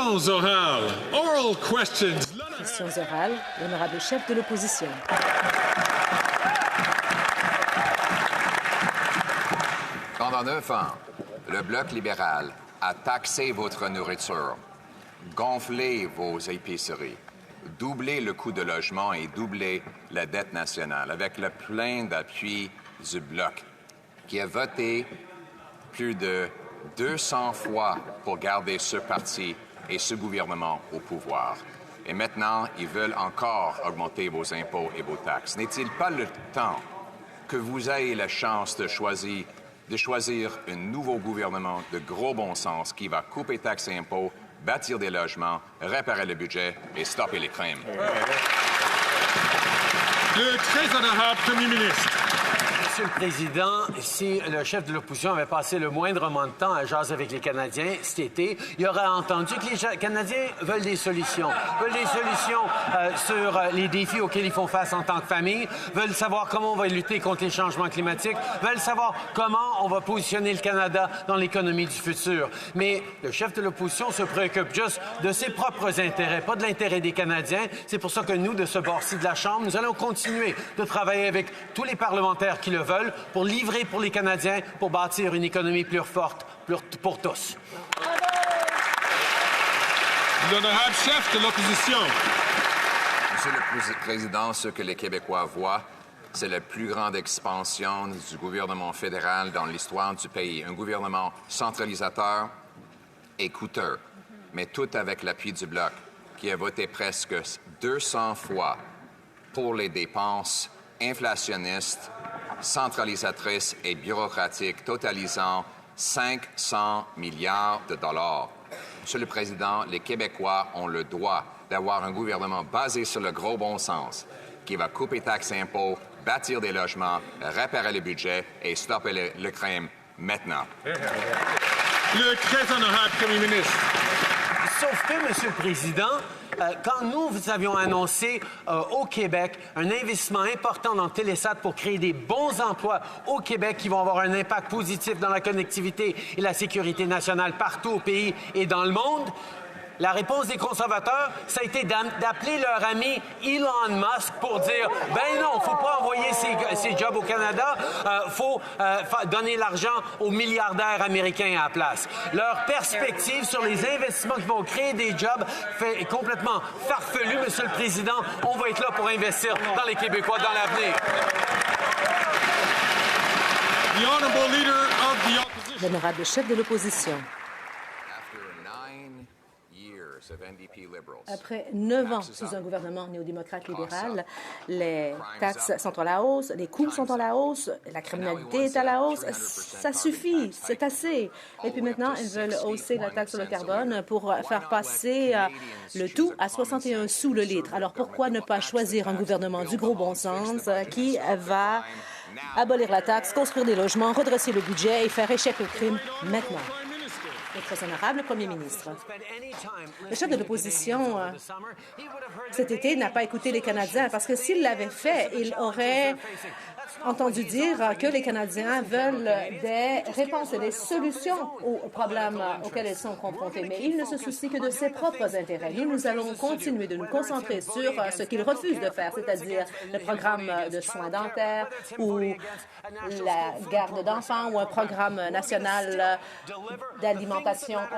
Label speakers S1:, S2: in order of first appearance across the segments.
S1: Questions orales. Oral questions.
S2: Questions orales, l'honorable chef de l'opposition.
S3: Pendant 9 ans, le Bloc libéral a taxé votre nourriture, gonflé vos épiceries, doublé le coût de logement et doublé la dette nationale avec le plein d'appui du Bloc, qui a voté plus de 200 fois pour garder ce parti et ce gouvernement au pouvoir. Et maintenant, ils veulent encore augmenter vos impôts et vos taxes. N'est-il pas le temps que vous ayez la chance de choisir un nouveau gouvernement de gros bon sens qui va couper taxes et impôts, bâtir des logements, réparer le budget et stopper les crimes?
S1: Le très honorable Premier ministre.
S4: Monsieur le Président, si le chef de l'opposition avait passé le moindrement de temps à jaser avec les Canadiens cet été, il aurait entendu que les Canadiens veulent des solutions. Veulent des solutions sur les défis auxquels ils font face en tant que famille, veulent savoir comment on va lutter contre les changements climatiques, veulent savoir comment on va positionner le Canada dans l'économie du futur. Mais le chef de l'opposition se préoccupe juste de ses propres intérêts, pas de l'intérêt des Canadiens. C'est pour ça que nous, de ce bord-ci de la Chambre, nous allons continuer de travailler avec tous les parlementaires qui le veulent pour livrer pour les Canadiens, pour bâtir une économie plus forte pour tous.
S1: L'honorable chef de l'opposition.
S3: Monsieur le Président, ce que les Québécois voient, c'est la plus grande expansion du gouvernement fédéral dans l'histoire du pays. Un gouvernement centralisateur et coûteux, mais tout avec l'appui du Bloc, qui a voté presque 200 fois pour les dépenses inflationnistes, centralisatrices et bureaucratiques, totalisant 500 milliards de dollars. Monsieur le Président, les Québécois ont le droit d'avoir un gouvernement basé sur le gros bon sens, qui va couper taxes et impôts, bâtir des logements, réparer le budget et stopper le crime maintenant.
S1: Le très honorable Premier ministre.
S4: Sauf que, Monsieur le Président, quand nous avions annoncé au Québec un investissement important dans Télésat pour créer des bons emplois au Québec qui vont avoir un impact positif dans la connectivité et la sécurité nationale partout au pays et dans le monde, la réponse des conservateurs, ça a été d'appeler leur ami Elon Musk pour dire « Ben non, il ne faut pas envoyer ces jobs au Canada, il faut donner l'argent aux milliardaires américains à la place. » Leur perspective sur les investissements qui vont créer des jobs fait complètement farfelu, Monsieur le Président. On va être là pour investir dans les Québécois dans l'avenir.
S2: L'honorable chef de l'opposition. Après 9 ans sous un gouvernement néo-démocrate libéral, les taxes sont à la hausse, les coûts sont à la hausse, la criminalité est à la hausse. Ça suffit, c'est assez. Et puis maintenant, ils veulent hausser la taxe sur le carbone pour faire passer le tout à 61 sous le litre. Alors pourquoi ne pas choisir un gouvernement du gros bon sens qui va abolir la taxe, construire des logements, redresser le budget et faire échec au crime maintenant? Le très honorable Premier ministre. Le chef de l'opposition, cet été, n'a pas écouté les Canadiens parce que s'il l'avait fait, il aurait entendu dire que les Canadiens veulent des réponses et des solutions aux problèmes auxquels ils sont confrontés. Mais il ne se soucie que de ses propres intérêts. Nous allons continuer de nous concentrer sur ce qu'il refuse de faire, c'est-à-dire le programme de soins dentaires ou la garde d'enfants ou un programme national d'alimentation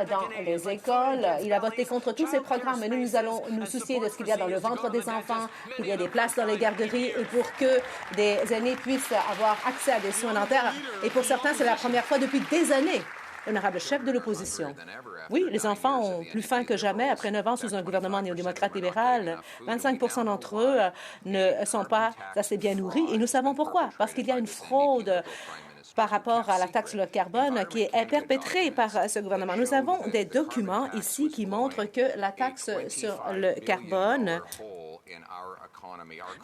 S2: dans les écoles. Il a voté contre tous ces programmes, mais nous allons nous soucier de ce qu'il y a dans le ventre des enfants, qu'il y ait des places dans les garderies et pour que des aînés puissent avoir accès à des soins dentaires. Et pour certains, c'est la première fois depuis des années. L'honorable chef de l'opposition. Oui, les enfants ont plus faim que jamais après 9 ans sous un gouvernement néo-démocrate libéral. 25 d'entre eux ne sont pas assez bien nourris et nous savons pourquoi. Parce qu'il y a une fraude par rapport à la taxe sur le carbone qui est perpétrée par ce gouvernement. Nous avons des documents ici qui montrent que la taxe sur le carbone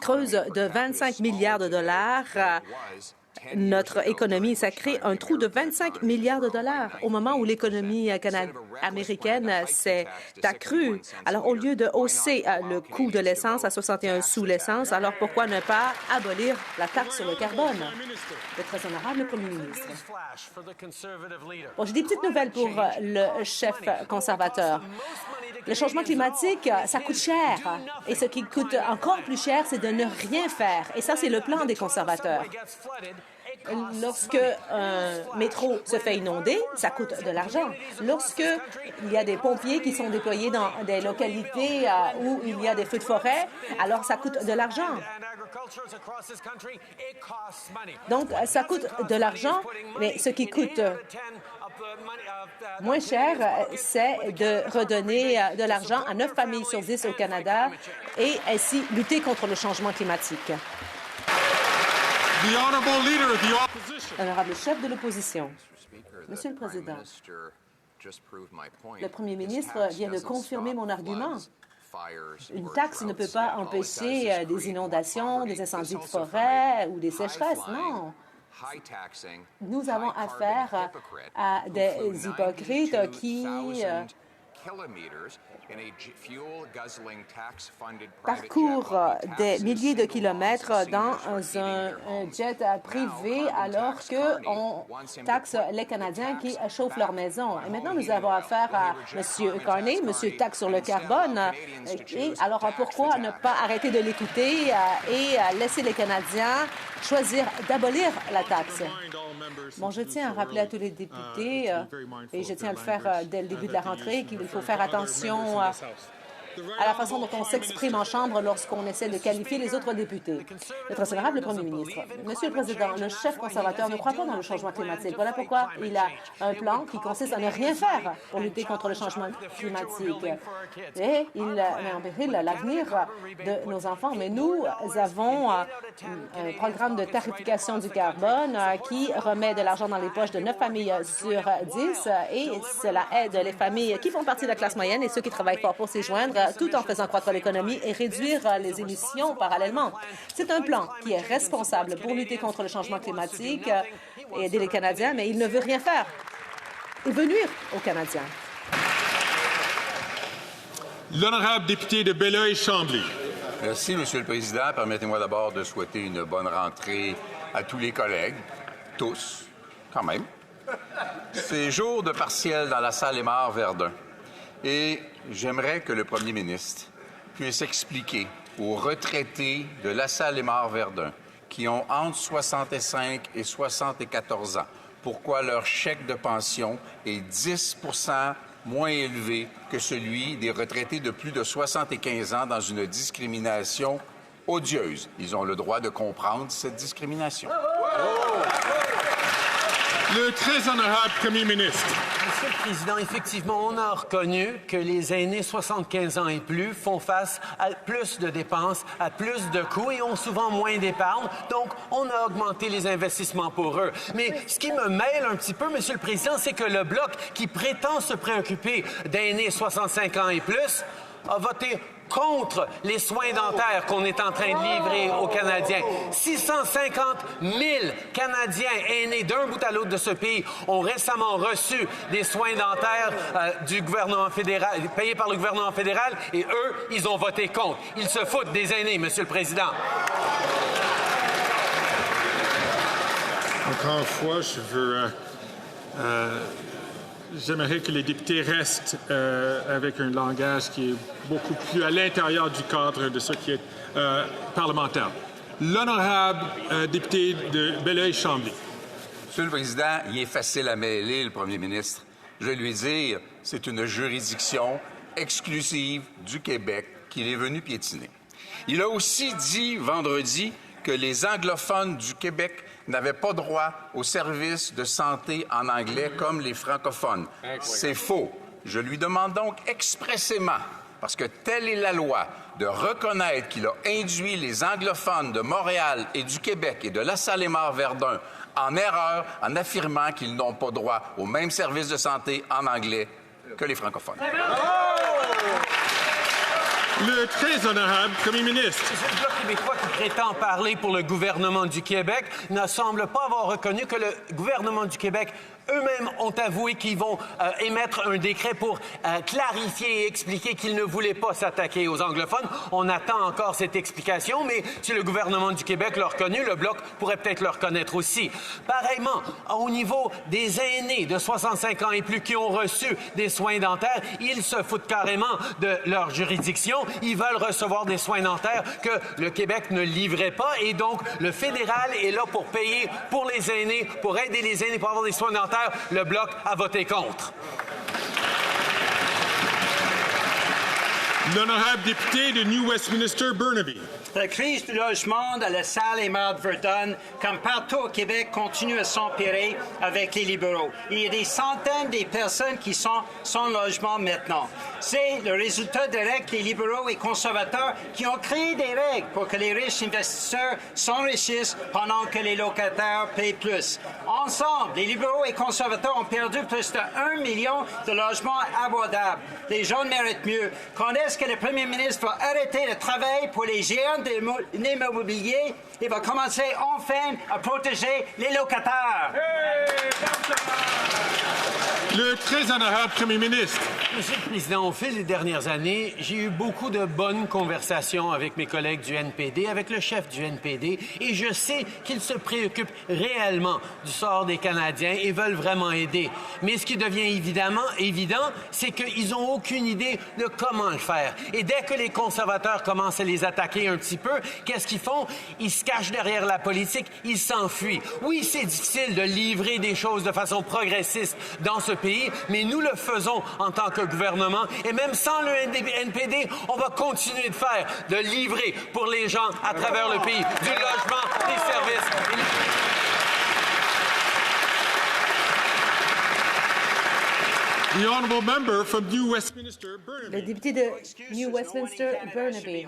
S2: creuse de 25 milliards de dollars notre économie. Ça crée un trou de 25 milliards de dollars au moment où l'économie américaine s'est accrue. Alors, au lieu de hausser le coût de l'essence à 61 sous l'essence, alors pourquoi ne pas abolir la taxe sur le carbone? Le très honorable Premier ministre. Bon, j'ai des petites nouvelles pour le chef conservateur. Le changement climatique, ça coûte cher. Et ce qui coûte encore plus cher, c'est de ne rien faire. Et ça, c'est le plan des conservateurs. Lorsque un métro se fait inonder, ça coûte de l'argent. Lorsque il y a des pompiers qui sont déployés dans des localités où il y a des feux de forêt, alors ça coûte de l'argent. Donc, ça coûte de l'argent, mais ce qui coûte moins cher, c'est de redonner de l'argent à 9 familles sur 10 au Canada et ainsi lutter contre le changement climatique. Honorable chef de l'opposition. Monsieur le Président, le Premier ministre vient de confirmer mon argument. Une taxe ne peut pas empêcher des inondations, des incendies de forêt ou des sécheresses, non. Nous avons affaire à des hypocrites qui parcourent des milliers de kilomètres dans un jet privé alors qu'on taxe les Canadiens qui chauffent leur maison. Et maintenant, nous avons affaire à M. Carney, M. taxe sur le carbone. Et alors, pourquoi ne pas arrêter de l'écouter et laisser les Canadiens choisir d'abolir la taxe? Bon, je tiens à rappeler à tous les députés, et je tiens à le faire dès le début de la rentrée, qu'il faut faire attention à la façon dont on s'exprime en Chambre lorsqu'on essaie de qualifier les autres députés. Le très honorable Premier ministre. Monsieur le Président, le chef conservateur ne croit pas dans le changement climatique. Voilà pourquoi il a un plan qui consiste à ne rien faire pour lutter contre le changement climatique. Et il met en péril l'avenir de nos enfants. Mais nous avons un programme de tarification du carbone qui remet de l'argent dans les poches de 9 familles sur 10 et cela aide les familles qui font partie de la classe moyenne et ceux qui travaillent fort pour s'y joindre, tout en faisant croître l'économie et réduire les émissions parallèlement. C'est un plan qui est responsable pour lutter contre le changement climatique et aider les Canadiens, mais il ne veut rien faire. Il veut nuire aux Canadiens.
S1: L'honorable député de Belleuil-Chambly.
S5: Merci, Monsieur le Président. Permettez-moi d'abord de souhaiter une bonne rentrée à tous les collègues, tous, quand même. C'est jour de partiel dans la salle Aymar-Verdun. Et j'aimerais que le Premier ministre puisse expliquer aux retraités de la salle Aymar-Verdun qui ont entre 65 et 74 ans pourquoi leur chèque de pension est 10 moins élevé que celui des retraités de plus de 75 ans dans une discrimination odieuse. Ils ont le droit de comprendre cette discrimination.
S1: Le très honorable Premier ministre.
S4: Monsieur le Président, effectivement, on a reconnu que les aînés 75 ans et plus font face à plus de dépenses, à plus de coûts et ont souvent moins d'épargne. Donc, on a augmenté les investissements pour eux. Mais ce qui me mêle un petit peu, Monsieur le Président, c'est que le Bloc, qui prétend se préoccuper d'aînés 65 ans et plus, a voté contre les soins dentaires qu'on est en train de livrer aux Canadiens. 650 000 Canadiens aînés d'un bout à l'autre de ce pays ont récemment reçu des soins dentaires du gouvernement fédéral, payés par le gouvernement fédéral, et eux, ils ont voté contre. Ils se foutent des aînés, Monsieur le Président.
S1: Encore une fois, je veux... J'aimerais que les députés restent avec un langage qui est beaucoup plus à l'intérieur du cadre de ce qui est parlementaire. L'honorable député de Belleuil-Chambly.
S5: Monsieur le Président, il est facile à mêler, le Premier ministre. Je vais lui dire, c'est une juridiction exclusive du Québec qu'il est venu piétiner. Il a aussi dit vendredi que les anglophones du Québec n'avaient pas droit aux services de santé en anglais comme les francophones. C'est faux. Je lui demande donc expressément, parce que telle est la loi, de reconnaître qu'il a induit les anglophones de Montréal et du Québec et de la salle Aymar-Verdun en erreur en affirmant qu'ils n'ont pas droit aux mêmes services de santé en anglais que les francophones.
S1: Le très honorable Premier ministre.
S4: Le Bloc québécois qui prétend parler pour le gouvernement du Québec ne semble pas avoir reconnu que le gouvernement du Québec eux-mêmes ont avoué qu'ils vont émettre un décret pour clarifier et expliquer qu'ils ne voulaient pas s'attaquer aux anglophones. On attend encore cette explication, mais si le gouvernement du Québec l'a reconnu, le Bloc pourrait peut-être le reconnaître aussi. Pareillement, au niveau des aînés de 65 ans et plus qui ont reçu des soins dentaires, ils se foutent carrément de leur juridiction. Ils veulent recevoir des soins dentaires que le Québec ne livrait pas, et donc le fédéral est là pour payer pour les aînés, pour aider les aînés pour avoir des soins dentaires. Le Bloc a voté contre.
S1: L'honorable député de New Westminster, Burnaby.
S6: La crise du logement dans la Salle-et-Marne Verdun, comme partout au Québec, continue à s'empirer avec les libéraux. Il y a des centaines de personnes qui sont sans logement maintenant. C'est le résultat des règles des libéraux et conservateurs qui ont créé des règles pour que les riches investisseurs s'enrichissent pendant que les locataires payent plus. Ensemble, les libéraux et conservateurs ont perdu plus de 1 million de logements abordables. Les gens méritent mieux. Quand est-ce que le premier ministre va arrêter le travail pour les géants de l'immobilier et va commencer enfin à protéger les locataires?
S1: Le très honorable Premier ministre.
S4: Monsieur le Président, au fil des dernières années, j'ai eu beaucoup de bonnes conversations avec mes collègues du NPD, avec le chef du NPD, et je sais qu'ils se préoccupent réellement du sort des Canadiens et veulent vraiment aider. Mais ce qui devient évident, c'est qu'ils n'ont aucune idée de comment le faire. Et dès que les conservateurs commencent à les attaquer un petit peu, qu'est-ce qu'ils font? Ils se cachent derrière la politique, ils s'enfuient. Oui, c'est difficile de livrer des choses de façon progressiste dans ce pays, mais nous le faisons en tant que gouvernement, et même sans le NPD, on va continuer de faire, de livrer pour les gens à travers le pays, du logement, des services.
S1: The honourable member from New Westminster, Burnaby.
S2: Le député de New Westminster, Burnaby.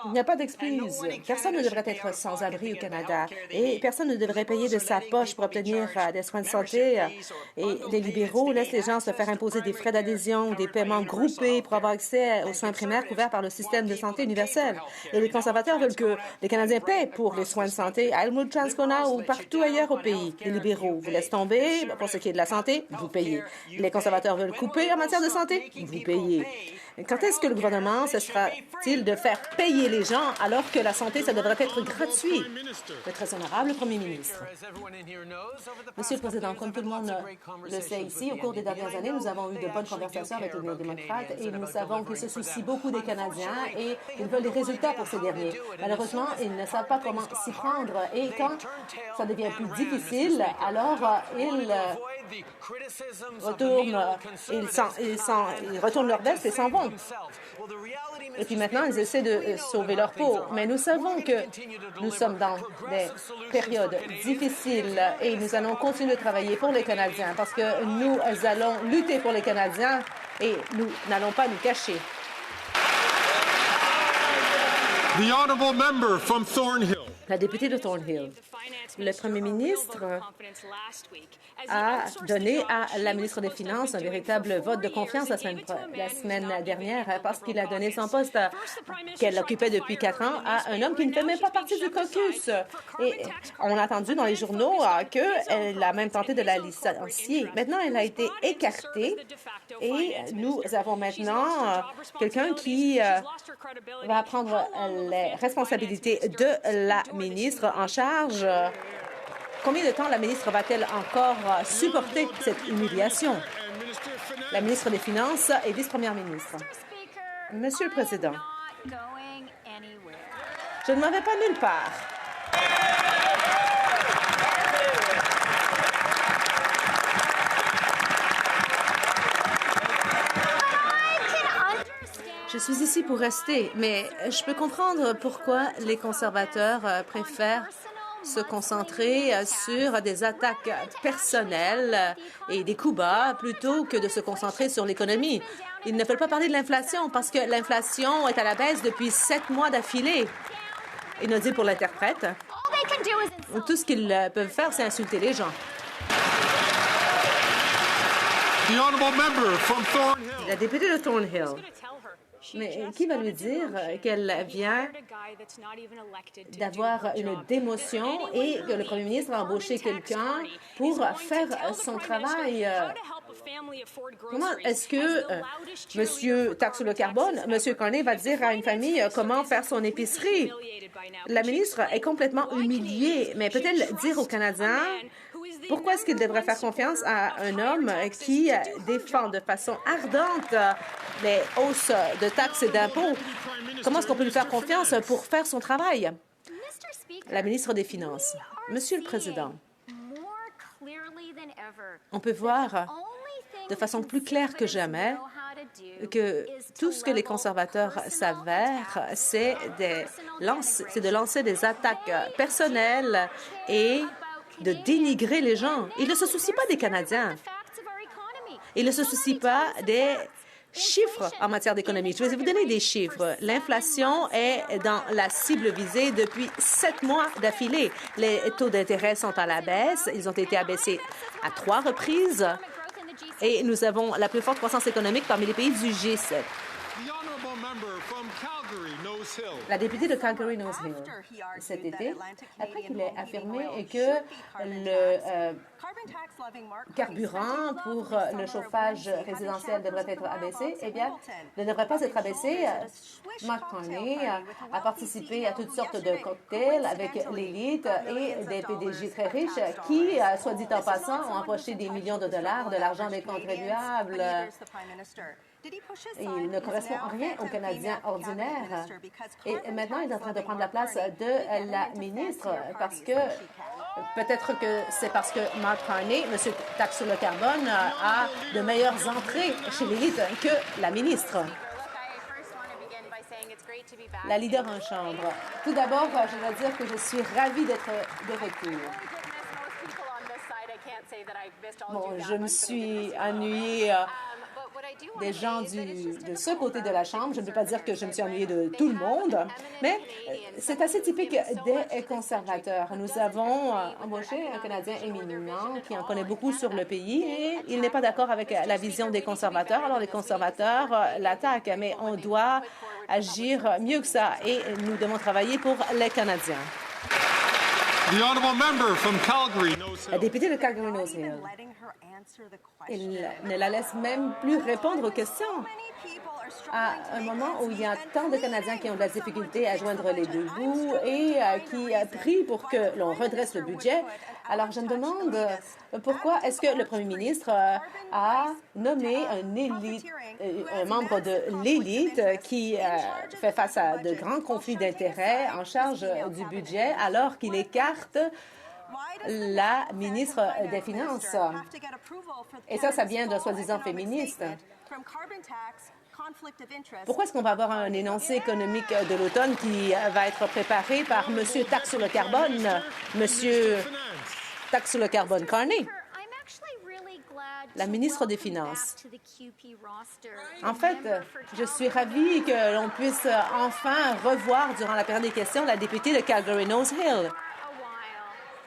S2: Il n'y a pas d'excuse. Personne ne devrait être sans abri au Canada et personne ne devrait payer de sa poche pour obtenir des soins de santé. Et les libéraux laissent les gens se faire imposer des frais d'adhésion ou des paiements groupés pour avoir accès aux soins primaires couverts par le système de santé universel. Et les conservateurs veulent que les Canadiens paient pour les soins de santé à Elmwood, Transcona ou partout ailleurs au pays. Les libéraux vous laissent tomber. Pour ce qui est de la santé, vous payez. Les conservateurs veulent couper en matière de santé, vous payez. Quand est-ce que le gouvernement cessera-t-il de faire payer les gens alors que la santé, ça devrait être gratuit? Le très honorable Premier ministre. Monsieur le Président, comme tout le monde le sait ici, au cours des dernières années, nous avons eu de bonnes conversations avec les néo-démocrates et nous savons qu'ils se soucient beaucoup des Canadiens et ils veulent des résultats pour ces derniers. Malheureusement, ils ne savent pas comment s'y prendre et quand ça devient plus difficile, alors ils retournent leur veste et s'en vont. Et puis maintenant, ils essaient de sauver leur peau. Mais nous savons que nous sommes dans des périodes difficiles et nous allons continuer de travailler pour les Canadiens parce que nous allons lutter pour les Canadiens et nous n'allons pas nous cacher.
S1: The honourable member from Thornhill.
S2: La députée de Thornhill. Le premier ministre a donné à la ministre des Finances un véritable vote de confiance la semaine dernière parce qu'il a donné son poste qu'elle occupait depuis 4 ans à un homme qui ne fait même pas partie du caucus. Et on a entendu dans les journaux qu'elle a même tenté de la licencier. Maintenant, elle a été écartée et nous avons maintenant quelqu'un qui va prendre les responsabilités de la ministre en charge. Combien de temps la ministre va-t-elle encore supporter cette humiliation? La ministre des Finances et vice-première ministre. Monsieur le Président, je ne m'en vais pas nulle part. Je suis ici pour rester, mais je peux comprendre pourquoi les conservateurs préfèrent se concentrer sur des attaques personnelles et des coups bas plutôt que de se concentrer sur l'économie. Ils ne veulent pas parler de l'inflation parce que l'inflation est à la baisse depuis 7 mois d'affilée. Inaudible pour l'interprète. Tout ce qu'ils peuvent faire, c'est insulter les gens.
S1: The honourable member from Thornhill.
S2: La députée de Thornhill. Mais qui va lui dire qu'elle vient d'avoir une démotion et que le premier ministre a embauché quelqu'un pour faire son travail? Comment est-ce que M. Taxe sur le carbone, M. Carney va dire à une famille comment faire son épicerie? La ministre est complètement humiliée, mais peut-elle dire aux Canadiens pourquoi est-ce qu'il devrait faire confiance à un homme qui défend de façon ardente les hausses de taxes et d'impôts? Comment est-ce qu'on peut lui faire confiance pour faire son travail? La ministre des Finances. Monsieur le Président, on peut voir de façon plus claire que jamais que tout ce que les conservateurs savent faire, c'est de lancer des attaques personnelles et de dénigrer les gens. Ils ne se soucient pas des Canadiens. Ils ne se soucient pas des chiffres en matière d'économie. Je vais vous donner des chiffres. L'inflation est dans la cible visée depuis 7 mois d'affilée. Les taux d'intérêt sont à la baisse. Ils ont été abaissés à 3 reprises. Et nous avons la plus forte croissance économique parmi les pays du G7. La députée de Calgary-Nose Hill, cet été, après qu'il ait affirmé que le carburant pour le chauffage résidentiel devrait être abaissé, eh bien, ne devrait pas être abaissé. Mark Carney a participé à toutes sortes de cocktails avec l'élite et des PDG très riches qui, soit dit en passant, ont empoché des millions de dollars de l'argent des contribuables. Il ne correspond en rien aux Canadiens ordinaires. Et maintenant, il est en train de prendre la place de la ministre parce que peut-être que c'est parce que Mark Carney, M. Taxe sur le carbone, a de meilleures entrées chez l'élite que la ministre. La leader en chambre. Tout d'abord, je dois dire que je suis ravie d'être de retour. Bon, je me suis ennuyée des gens de ce côté de la Chambre. Je ne peux pas dire que je me suis ennuyée de tout le monde, mais c'est assez typique des conservateurs. Nous avons embauché un Canadien éminent qui en connaît beaucoup sur le pays et il n'est pas d'accord avec la vision des conservateurs. Alors les conservateurs l'attaquent, mais on doit agir mieux que ça et nous devons travailler pour les Canadiens. La députée de Calgary-Nose Hill. Il ne la laisse même plus répondre aux questions. À un moment où il y a tant de Canadiens qui ont de la difficulté à joindre les deux bouts et qui prient pour que l'on redresse le budget, alors je me demande pourquoi est-ce que le premier ministre a nommé un membre de l'élite qui fait face à de grands conflits d'intérêts en charge du budget alors qu'il écarte la ministre des Finances. Et ça vient d'un soi-disant féministe. Pourquoi est-ce qu'on va avoir un énoncé économique de l'automne qui va être préparé par M. Taxe sur le carbone, M. Taxe sur le carbone Carney, la ministre des Finances? En fait, je suis ravie que l'on puisse enfin revoir durant la période des questions la députée de Calgary-Nose Hill.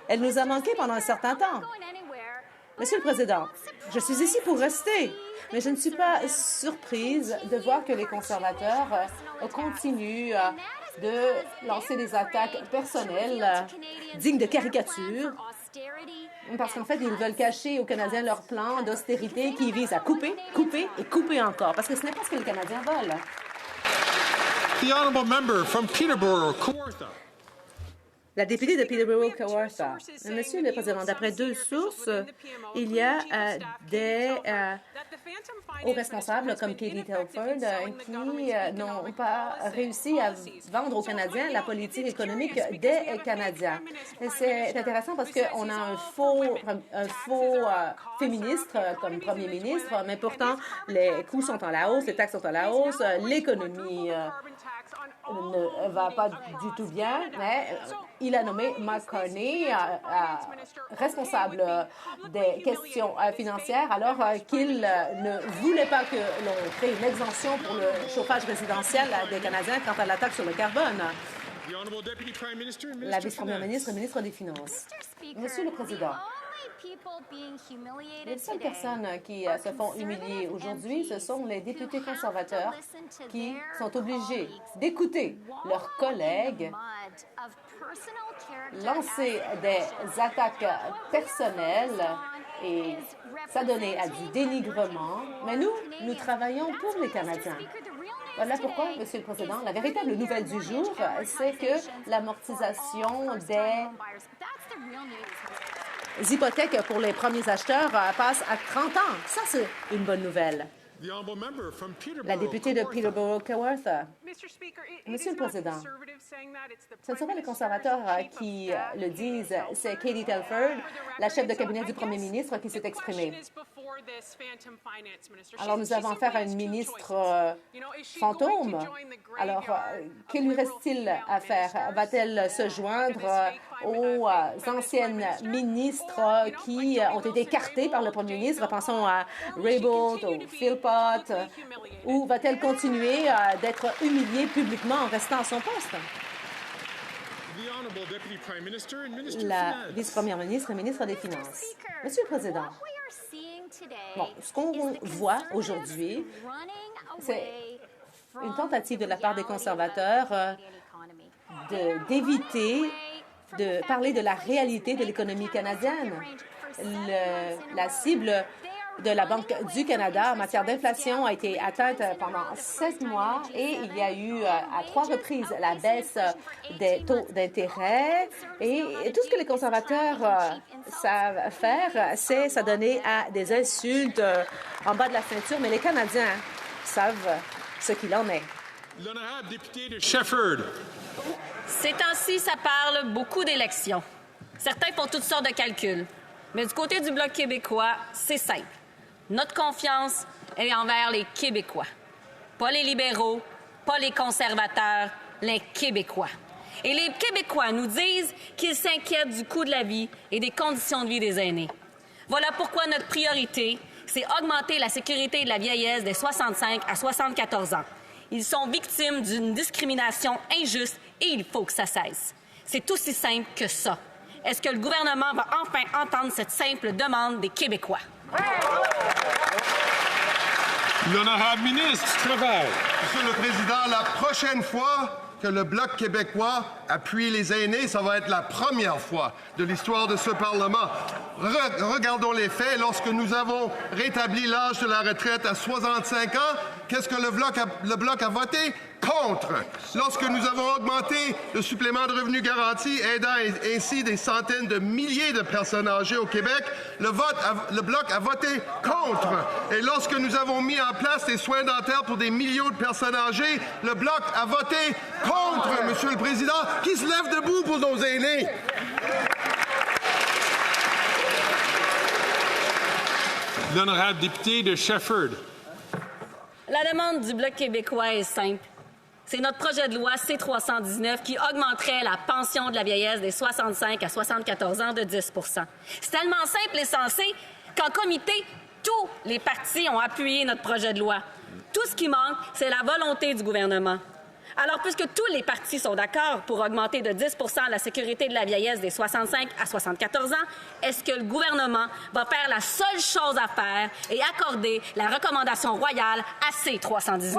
S2: Elle nous a manqué pendant un certain temps. Monsieur le Président, je suis ici pour rester, mais je ne suis pas surprise de voir que les conservateurs continuent de lancer des attaques personnelles dignes de caricature, parce qu'en fait, ils veulent cacher aux Canadiens leur plan d'austérité qui vise à couper, couper et couper encore, parce que ce n'est pas ce que les Canadiens veulent.
S1: The honourable member from Peterborough-Kawartha.
S2: La députée de Peterborough-Kawartha. Monsieur le Président, d'après 2 sources, il y a des hauts responsables comme Katie Telford qui n'ont pas réussi à vendre aux Canadiens la politique économique des Canadiens. Et c'est intéressant parce qu'on a un faux féministe comme premier ministre, mais pourtant les coûts sont en la hausse, les taxes sont en la hausse, l'économie ne va pas du tout bien, mais il a nommé Mark Carney responsable des questions financières alors qu'il ne voulait pas que l'on crée une exemption pour le chauffage résidentiel des Canadiens quant à la taxe sur le carbone. La vice-première ministre et ministre des Finances. Monsieur le Président, Les seules personnes qui se font humilier aujourd'hui, ce sont les députés conservateurs qui sont obligés d'écouter leurs collègues lancer des attaques personnelles et s'adonner à du dénigrement. Mais nous travaillons pour les Canadiens. Voilà pourquoi, Monsieur le Président, la véritable nouvelle du jour, c'est que l'amortisation des hypothèques pour les premiers acheteurs passe à 30 ans. Ça, c'est une bonne nouvelle. La députée de Peterborough-Kawartha. Monsieur le Président, ce ne sont pas les conservateurs qui le disent, c'est Katie Telford, la chef de cabinet du premier ministre, qui s'est exprimée. Alors, nous avons affaire à une ministre fantôme. Alors, que lui reste-t-il à faire? Va-t-elle se joindre aux anciennes ministres qui ont été écartées par le premier ministre? Pensons à Raybould, au Philpott. Ou va-t-elle continuer d'être humiliée publiquement en restant à son poste? La vice-première ministre et ministre des Finances. Monsieur le Président, ce qu'on voit aujourd'hui, c'est une tentative de la part des conservateurs d'éviter de parler de la réalité de l'économie canadienne. La cible de la Banque du Canada en matière d'inflation a été atteinte pendant 7 mois et il y a eu à 3 reprises la baisse des taux d'intérêt. Et tout ce que les conservateurs savent faire, c'est s'adonner à des insultes en bas de la ceinture, mais les Canadiens savent ce qu'il en est.
S1: L'honorable député de Shefford.
S7: Ces temps-ci, ça parle beaucoup d'élections. Certains font toutes sortes de calculs. Mais du côté du Bloc québécois, c'est simple. Notre confiance est envers les Québécois. Pas les libéraux, pas les conservateurs, les Québécois. Et les Québécois nous disent qu'ils s'inquiètent du coût de la vie et des conditions de vie des aînés. Voilà pourquoi notre priorité, c'est augmenter la sécurité de la vieillesse des 65 à 74 ans. Ils sont victimes d'une discrimination injuste et il faut que ça cesse. C'est aussi simple que ça. Est-ce que le gouvernement va enfin entendre cette simple demande des Québécois?
S1: L'honorable ministre du Travail.
S8: Monsieur le Président, la prochaine fois que le Bloc québécois appuie les aînés, ça va être la première fois de l'histoire de ce Parlement. Regardons les faits. Lorsque nous avons rétabli l'âge de la retraite à 65 ans, qu'est-ce que le Bloc a voté? Contre. Lorsque nous avons augmenté le supplément de revenu garanti, aidant ainsi des centaines de milliers de personnes âgées au Québec, le Bloc a voté contre. Et lorsque nous avons mis en place des soins dentaires pour des millions de personnes âgées, le Bloc a voté contre, Monsieur le Président, qui se lève debout pour nos aînés.
S1: L'honorable député de Shefford.
S7: La demande du Bloc québécois est simple. C'est notre projet de loi C-319 qui augmenterait la pension de la vieillesse des 65 à 74 ans de 10 %. C'est tellement simple et sensé qu'en comité, tous les partis ont appuyé notre projet de loi. Tout ce qui manque, c'est la volonté du gouvernement. Alors, puisque tous les partis sont d'accord pour augmenter de 10 % la sécurité de la vieillesse des 65 à 74 ans, est-ce que le gouvernement va faire la seule chose à faire et accorder la recommandation royale à C-319?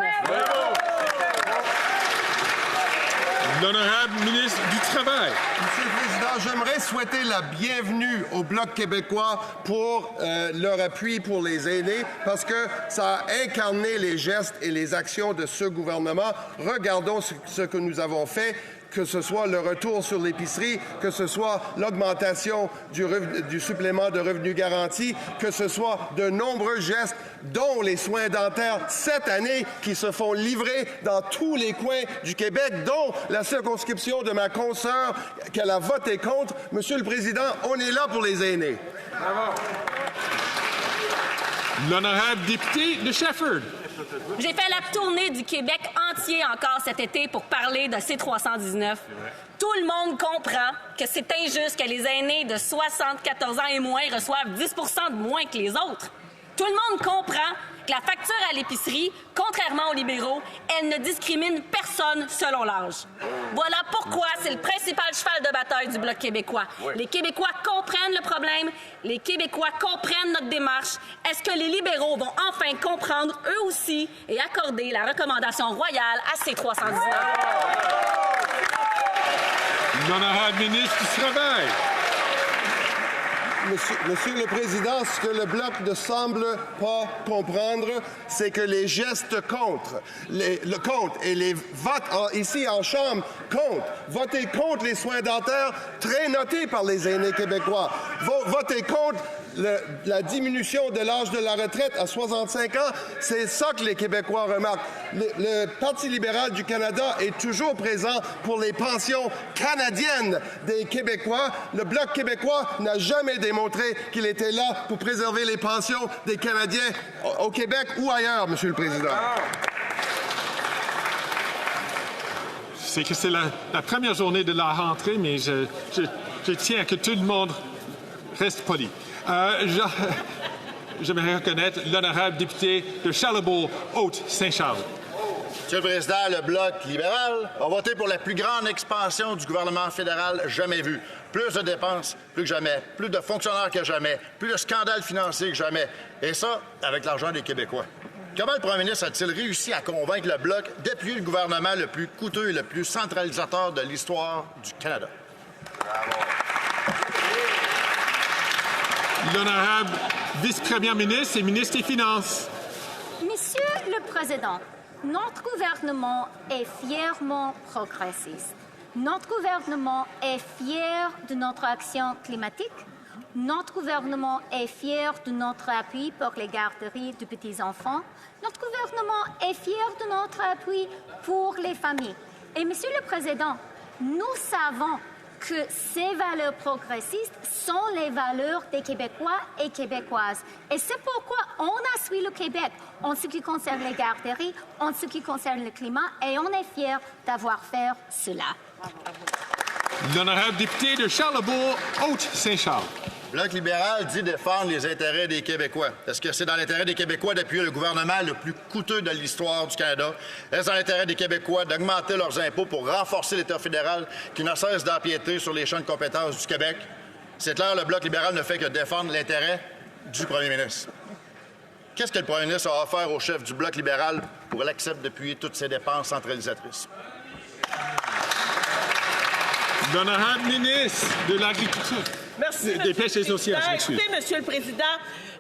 S1: L'honorable ministre du Travail.
S8: Monsieur le Président, j'aimerais souhaiter la bienvenue au Bloc québécois pour leur appui pour les aînés, parce que ça a incarné les gestes et les actions de ce gouvernement. Regardons ce que nous avons fait, que ce soit le retour sur l'épicerie, que ce soit l'augmentation du supplément de revenu garanti, que ce soit de nombreux gestes, dont les soins dentaires cette année qui se font livrer dans tous les coins du Québec, dont la circonscription de ma consoeur qu'elle a voté contre. Monsieur le Président, on est là pour les aînés.
S1: Bravo. L'honorable député de Shefford.
S7: J'ai fait la tournée du Québec entier encore cet été pour parler de C-319. Tout le monde comprend que c'est injuste que les aînés de 74 ans et moins reçoivent 10 % de moins que les autres. Tout le monde comprend que la facture à l'épicerie, contrairement aux libéraux, elle ne discrimine personne selon l'âge. Voilà pourquoi c'est le principal cheval de bataille du Bloc québécois. Oui. Les Québécois comprennent le problème, les Québécois comprennent notre démarche. Est-ce que les libéraux vont enfin comprendre, eux aussi, et accorder la recommandation royale à ces 319?
S1: L'honorable ministre du Travail.
S8: Monsieur le Président, ce que le Bloc ne semble pas comprendre, c'est que les gestes comptent. Le compte et les votes ici en Chambre comptent. Voter contre les soins dentaires, très noté par les aînés québécois. Voter contre la diminution de l'âge de la retraite à 65 ans, c'est ça que les Québécois remarquent. Le Parti libéral du Canada est toujours présent pour les pensions canadiennes des Québécois. Le Bloc québécois n'a jamais démontré qu'il était là pour préserver les pensions des Canadiens au Québec ou ailleurs, Monsieur le Président.
S1: C'est que c'est la première journée de la rentrée, mais je tiens à que tout le monde reste poli. J'aimerais reconnaître l'honorable député de Charlebourg-Haute-Saint-Charles.
S9: Monsieur le Président, le Bloc libéral a voté pour la plus grande expansion du gouvernement fédéral jamais vue. Plus de dépenses, plus que jamais, plus de fonctionnaires que jamais, plus de scandales financiers que jamais. Et ça, avec l'argent des Québécois. Comment le premier ministre a-t-il réussi à convaincre le Bloc d'appuyer le gouvernement le plus coûteux et le plus centralisateur de l'histoire du Canada? Bravo.
S1: L'honorable vice-première ministre et ministre des Finances.
S10: Monsieur le Président, notre gouvernement est fièrement progressiste. Notre gouvernement est fier de notre action climatique. Notre gouvernement est fier de notre appui pour les garderies de petits-enfants. Notre gouvernement est fier de notre appui pour les familles. Et, Monsieur le Président, nous savons que ces valeurs progressistes sont les valeurs des Québécois et Québécoises. Et c'est pourquoi on a suivi le Québec en ce qui concerne les garderies, en ce qui concerne le climat, et on est fiers d'avoir fait cela.
S1: L'honorable député de Charlebourg-Haute-Saint-Charles.
S9: Le Bloc libéral dit défendre les intérêts des Québécois. Est-ce que c'est dans l'intérêt des Québécois d'appuyer le gouvernement le plus coûteux de l'histoire du Canada? Est-ce dans l'intérêt des Québécois d'augmenter leurs impôts pour renforcer l'État fédéral qui ne cesse d'empiéter sur les champs de compétences du Québec? C'est clair, le Bloc libéral ne fait que défendre l'intérêt du premier ministre. Qu'est-ce que le premier ministre a offert au chef du Bloc libéral pour l'accepter d'appuyer toutes ces dépenses centralisatrices?
S1: L'honorable ministre de l'Agriculture.
S11: Merci,
S1: des pêches et sociales, je m'excuse.
S11: Écoutez, Monsieur le Président,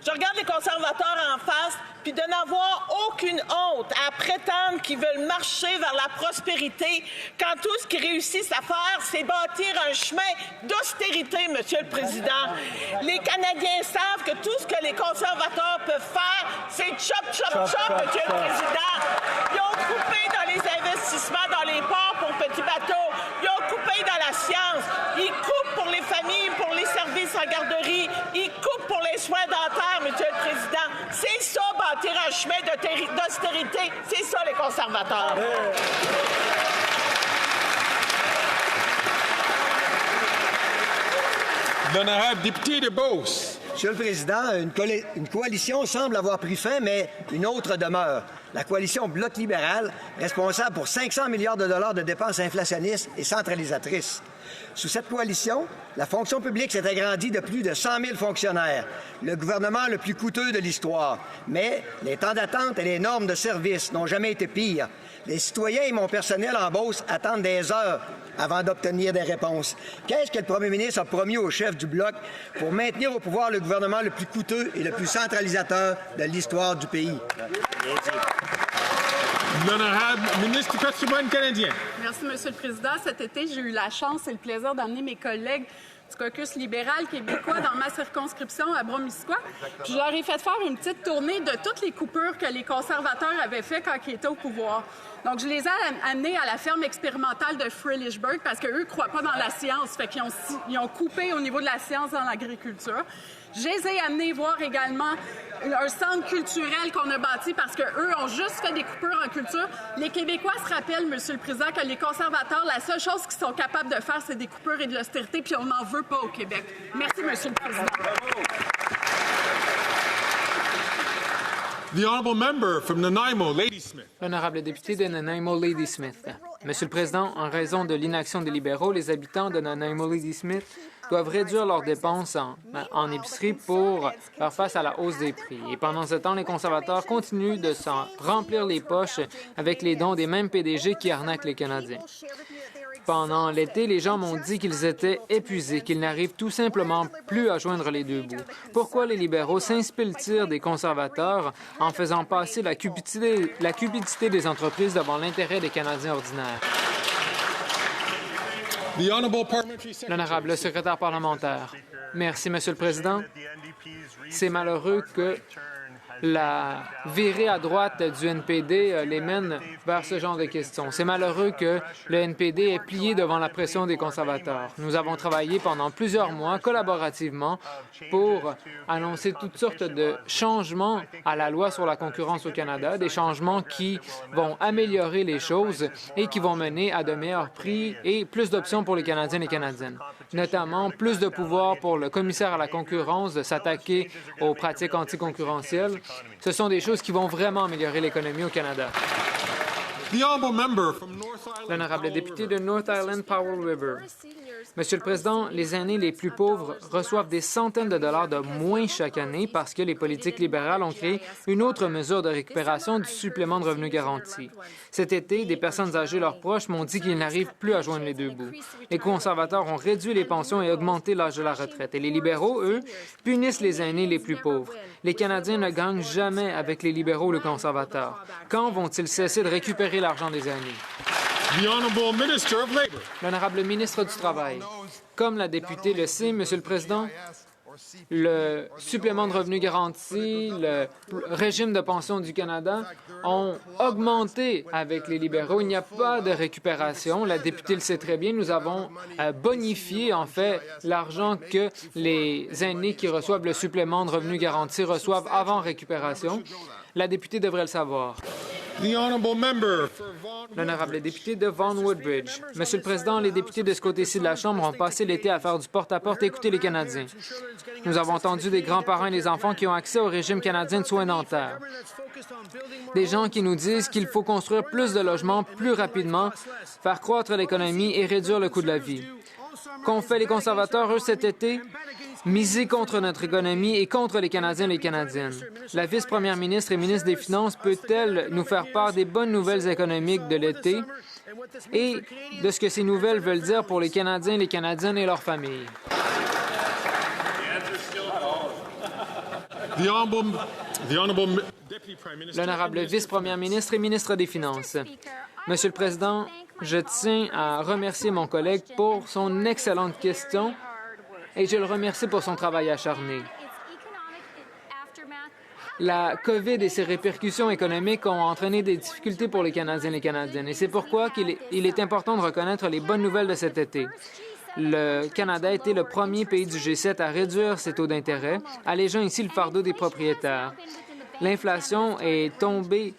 S11: je regarde les conservateurs en face, puis de n'avoir aucune honte à prétendre qu'ils veulent marcher vers la prospérité quand tout ce qu'ils réussissent à faire, c'est bâtir un chemin d'austérité, Monsieur le Président. Les Canadiens savent que tout ce que les conservateurs peuvent faire, c'est chop, chop, chop, Monsieur le Président. Ils ont coupé dans les investissements dans les ports pour petits bateaux. Ils ont coupé dans la science. Ils coupent pour les familles, pour les services en garderie. Ils coupent pour les soins dentaires, Monsieur le Président. C'est ça, bâtir un chemin d'austérité. C'est ça, les conservateurs.
S1: L'honorable député de Beauce.
S12: Monsieur le Président, une coalition semble avoir pris fin, mais une autre demeure. La coalition Bloc libéral, responsable pour 500 milliards de dollars de dépenses inflationnistes et centralisatrices. Sous cette coalition, la fonction publique s'est agrandie de plus de 100 000 fonctionnaires, le gouvernement le plus coûteux de l'histoire. Mais les temps d'attente et les normes de service n'ont jamais été pires. Les citoyens et mon personnel en Beauce attendent des heures avant d'obtenir des réponses. Qu'est-ce que le premier ministre a promis au chef du Bloc pour maintenir au pouvoir le gouvernement le plus coûteux et le plus centralisateur de l'histoire du pays?
S1: L'honorable ministre du Patrimoine canadien.
S13: Merci, Monsieur le Président. Cet été, j'ai eu la chance et le plaisir d'emmener mes collègues du caucus libéral québécois dans ma circonscription à Bromiskois. Je leur ai fait faire une petite tournée de toutes les coupures que les conservateurs avaient fait quand ils étaient au pouvoir. Donc, je les ai amenés à la ferme expérimentale de Frelichburg parce qu'eux ne croient pas dans la science. Fait qu'ils ont coupé au niveau de la science dans l'agriculture. Je les ai amenés voir également un centre culturel qu'on a bâti parce qu'eux ont juste fait des coupures en culture. Les Québécois se rappellent, Monsieur le Président, que les conservateurs, la seule chose qu'ils sont capables de faire, c'est des coupures et de l'austérité, puis on n'en veut pas au Québec. Merci, Monsieur le Président.
S1: The honourable member from Nanaimo, Ladysmith.
S14: L'honorable député de Nanaimo Ladysmith. Monsieur le Président, en raison de l'inaction des libéraux, les habitants de Nanaimo Ladysmith doivent réduire leurs dépenses en épicerie pour faire face à la hausse des prix. Et pendant ce temps, les conservateurs continuent de s'en remplir les poches avec les dons des mêmes PDG qui arnaquent les Canadiens. Pendant l'été, les gens m'ont dit qu'ils étaient épuisés, qu'ils n'arrivent tout simplement plus à joindre les deux bouts. Pourquoi les libéraux s'inspirent-ils des conservateurs en faisant passer la cupidité des entreprises devant l'intérêt des Canadiens ordinaires? L'honorable secrétaire parlementaire. Merci, Monsieur le Président. C'est malheureux que la virée à droite du NPD les mène vers ce genre de questions. C'est malheureux que le NPD ait plié devant la pression des conservateurs. Nous avons travaillé pendant plusieurs mois collaborativement pour annoncer toutes sortes de changements à la loi sur la concurrence au Canada, des changements qui vont améliorer les choses et qui vont mener à de meilleurs prix et plus d'options pour les Canadiens et les Canadiennes, notamment plus de pouvoir pour le commissaire à la concurrence de s'attaquer aux pratiques anticoncurrentielles. Ce sont des choses qui vont vraiment améliorer l'économie au Canada. L'honorable député de North Island Powell River. Monsieur le Président, les aînés les plus pauvres reçoivent des centaines de dollars de moins chaque année parce que les politiques libérales ont créé une autre mesure de récupération du supplément de revenu garanti. Cet été, des personnes âgées et leurs proches m'ont dit qu'ils n'arrivent plus à joindre les deux bouts. Les conservateurs ont réduit les pensions et augmenté l'âge de la retraite. Et les libéraux, eux, punissent les aînés les plus pauvres. Les Canadiens ne gagnent jamais avec les libéraux ou les conservateurs. Quand vont-ils cesser de récupérer l'argent des aînés? L'honorable ministre du Travail. Comme la députée le sait, Monsieur le Président, le supplément de revenu garanti, le régime de pension du Canada ont augmenté avec les libéraux. Il n'y a pas de récupération. La députée le sait très bien. Nous avons bonifié, en fait, l'argent que les aînés qui reçoivent le supplément de revenu garanti reçoivent avant récupération. La députée devrait le savoir. L'honorable député de Vaughan Woodbridge. Monsieur le Président, les députés de ce côté-ci de la Chambre ont passé l'été à faire du porte-à-porte et écouter les Canadiens. Nous avons entendu des grands-parents et des enfants qui ont accès au régime canadien de soins dentaires. Des gens qui nous disent qu'il faut construire plus de logements plus rapidement, faire croître l'économie et réduire le coût de la vie. Qu'ont fait les conservateurs, eux, cet été? Miser contre notre économie et contre les Canadiens et les Canadiennes. La vice-première ministre et ministre des Finances peut-elle nous faire part des bonnes nouvelles économiques de l'été et de ce que ces nouvelles veulent dire pour les Canadiens, les Canadiennes et leurs familles? L'honorable vice-première ministre et ministre des Finances. Monsieur le Président, je tiens à remercier mon collègue pour son excellente question et je le remercie pour son travail acharné. La COVID et ses répercussions économiques ont entraîné des difficultés pour les Canadiens et les Canadiennes. Et c'est pourquoi il est important de reconnaître les bonnes nouvelles de cet été. Le Canada a été le premier pays du G7 à réduire ses taux d'intérêt, allégeant ainsi le fardeau des propriétaires. L'inflation est tombée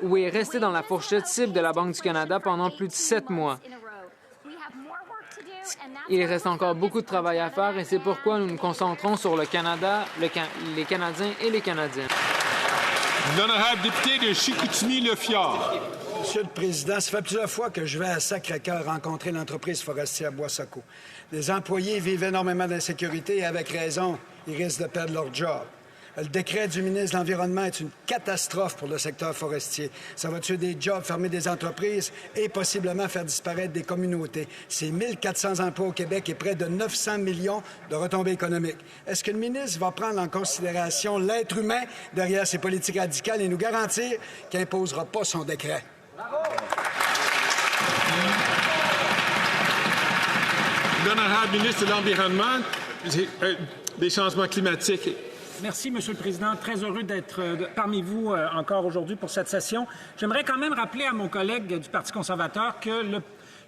S14: ou est restée dans la fourchette cible de la Banque du Canada pendant plus de 7 mois. Il reste encore beaucoup de travail à faire et c'est pourquoi nous nous concentrons sur le Canada, les Canadiens et les Canadiennes.
S1: L'honorable député de Chicoutimi-Le-Fjord.
S15: Monsieur le Président, ça fait plusieurs fois que je vais à Sacré-Cœur rencontrer l'entreprise forestière Boissaco. Les employés vivent énormément d'insécurité et avec raison, ils risquent de perdre leur job. Le décret du ministre de l'Environnement est une catastrophe pour le secteur forestier. Ça va tuer des jobs, fermer des entreprises et possiblement faire disparaître des communautés. C'est 1400 emplois au Québec et près de 900 millions de retombées économiques. Est-ce que le ministre va prendre en considération l'être humain derrière ces politiques radicales et nous garantir qu'il n'imposera pas son décret?
S1: L'honorable ministre de l'Environnement, des changements climatiques.
S16: Merci, Monsieur le Président. Très heureux d'être parmi vous encore aujourd'hui pour cette session. J'aimerais quand même rappeler à mon collègue du Parti conservateur que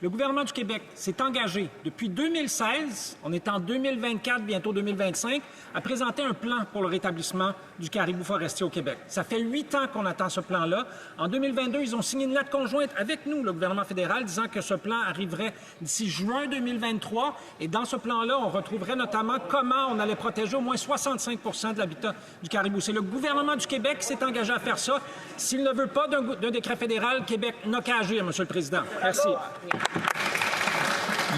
S16: Le gouvernement du Québec s'est engagé depuis 2016, on est en 2024, bientôt 2025, à présenter un plan pour le rétablissement du caribou forestier au Québec. Ça fait 8 ans qu'on attend ce plan-là. En 2022, ils ont signé une lettre conjointe avec nous, le gouvernement fédéral, disant que ce plan arriverait d'ici juin 2023. Et dans ce plan-là, on retrouverait notamment comment on allait protéger au moins 65 % de l'habitat du caribou. C'est le gouvernement du Québec qui s'est engagé à faire ça. S'il ne veut pas d'un décret fédéral, Québec n'a qu'à agir, M. le Président. Merci.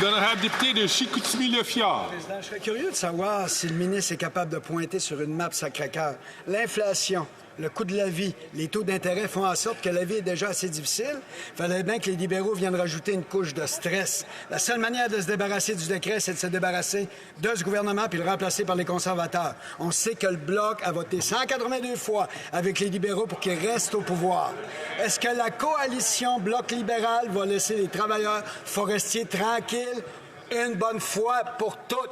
S1: L'honorable député de Chicoutimi-Le-Fjord.
S15: Je serais curieux de savoir si le ministre est capable de pointer sur une map Sacré-Cœur l'inflation, le coût de la vie, les taux d'intérêt font en sorte que la vie est déjà assez difficile. Il fallait bien que les libéraux viennent rajouter une couche de stress. La seule manière de se débarrasser du décret, c'est de se débarrasser de ce gouvernement puis le remplacer par les conservateurs. On sait que le Bloc a voté 182 fois avec les libéraux pour qu'ils restent au pouvoir. Est-ce que la coalition Bloc libéral va laisser les travailleurs forestiers tranquilles une bonne fois pour toutes?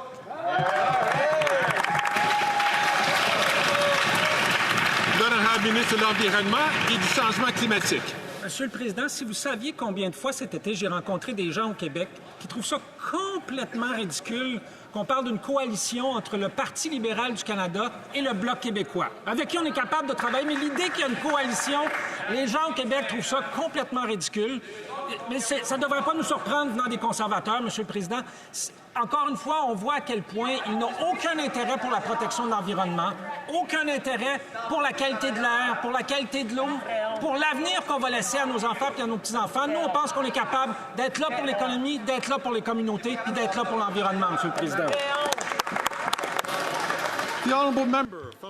S1: L'honorable ministre de l'Environnement et du Changement climatique.
S16: Monsieur le Président, si vous saviez combien de fois cet été j'ai rencontré des gens au Québec qui trouvent ça complètement ridicule qu'on parle d'une coalition entre le Parti libéral du Canada et le Bloc québécois, avec qui on est capable de travailler. Mais l'idée qu'il y a une coalition, les gens au Québec trouvent ça complètement ridicule. Mais ça ne devrait pas nous surprendre venant des conservateurs, Monsieur le Président. Encore une fois, on voit à quel point ils n'ont aucun intérêt pour la protection de l'environnement, aucun intérêt pour la qualité de l'air, pour la qualité de l'eau, pour l'avenir qu'on va laisser à nos enfants et à nos petits-enfants. Nous, on pense qu'on est capable d'être là pour l'économie, d'être là pour les communautés et d'être là pour l'environnement, Monsieur le Président.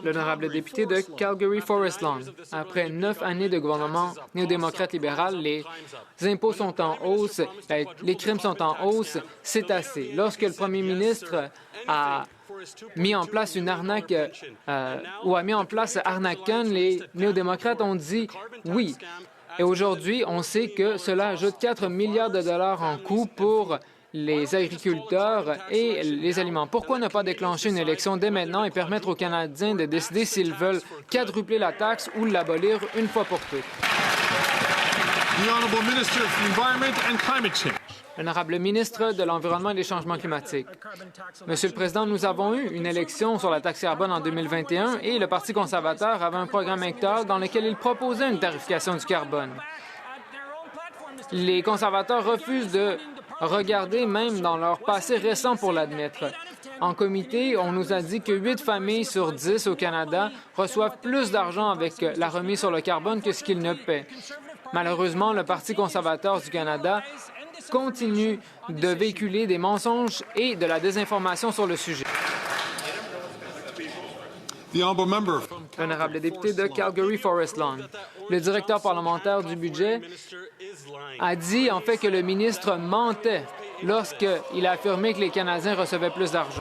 S14: L'honorable député de Calgary-Forest Lawn. Après 9 années de gouvernement néo-démocrate libéral, les impôts sont en hausse, les crimes sont en hausse, c'est assez. Lorsque le premier ministre a mis en place une arnaque ou a mis en place Arnaquan, les néo-démocrates ont dit oui. Et aujourd'hui, on sait que cela ajoute 4 milliards de dollars en coûts pour les agriculteurs et les aliments. Pourquoi ne pas déclencher une élection dès maintenant et permettre aux Canadiens de décider s'ils veulent quadrupler la taxe ou l'abolir une fois pour toutes? L'honorable ministre de l'Environnement et des Changements climatiques. Monsieur le Président, nous avons eu une élection sur la taxe carbone en 2021 et le Parti conservateur avait un programme électoral dans lequel il proposait une tarification du carbone. Les conservateurs refusent de regarder même dans leur passé récent pour l'admettre. En comité, on nous a dit que 8 familles sur 10 au Canada reçoivent plus d'argent avec la remise sur le carbone que ce qu'ils ne paient. Malheureusement, le Parti conservateur du Canada continue de véhiculer des mensonges et de la désinformation sur le sujet. L'honorable député de Calgary-Forest Lawn. Le directeur parlementaire du budget a dit en fait que le ministre mentait lorsqu'il a affirmé que les Canadiens recevaient plus d'argent.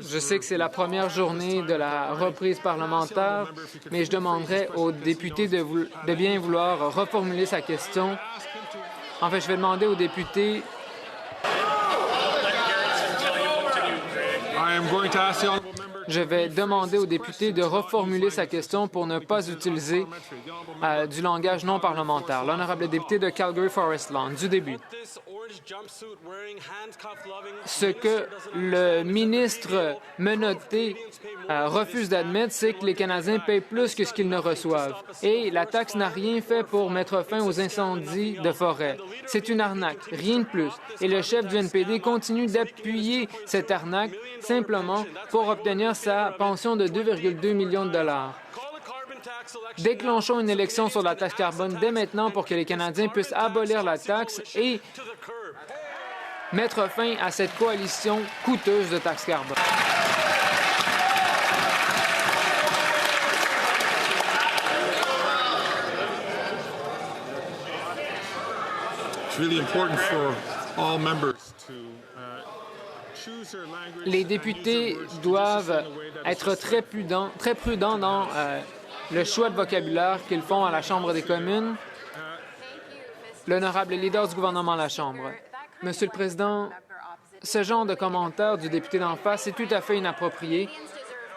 S14: Je sais que c'est la première journée de la reprise parlementaire, mais je demanderai aux députés de bien vouloir reformuler sa question. En fait, je vais demander aux députés... Je vais demander aux députés de reformuler sa question pour ne pas utiliser du langage non parlementaire. L'honorable député de Calgary-Forest Lawn, du début. Ce que le ministre menotté refuse d'admettre, c'est que les Canadiens payent plus que ce qu'ils ne reçoivent. Et la taxe n'a rien fait pour mettre fin aux incendies de forêt. C'est une arnaque, rien de plus. Et le chef du NPD continue d'appuyer cette arnaque simplement pour obtenir sa pension de 2,2 millions de dollars. Déclenchons une élection sur la taxe carbone dès maintenant pour que les Canadiens puissent abolir la taxe et mettre fin à cette coalition coûteuse de taxes carbone. Les députés doivent être très prudents dans le choix de vocabulaire qu'ils font à la Chambre des communes. L'honorable leader du gouvernement à la Chambre. Monsieur le Président, ce genre de commentaire du député d'en face est tout à fait inapproprié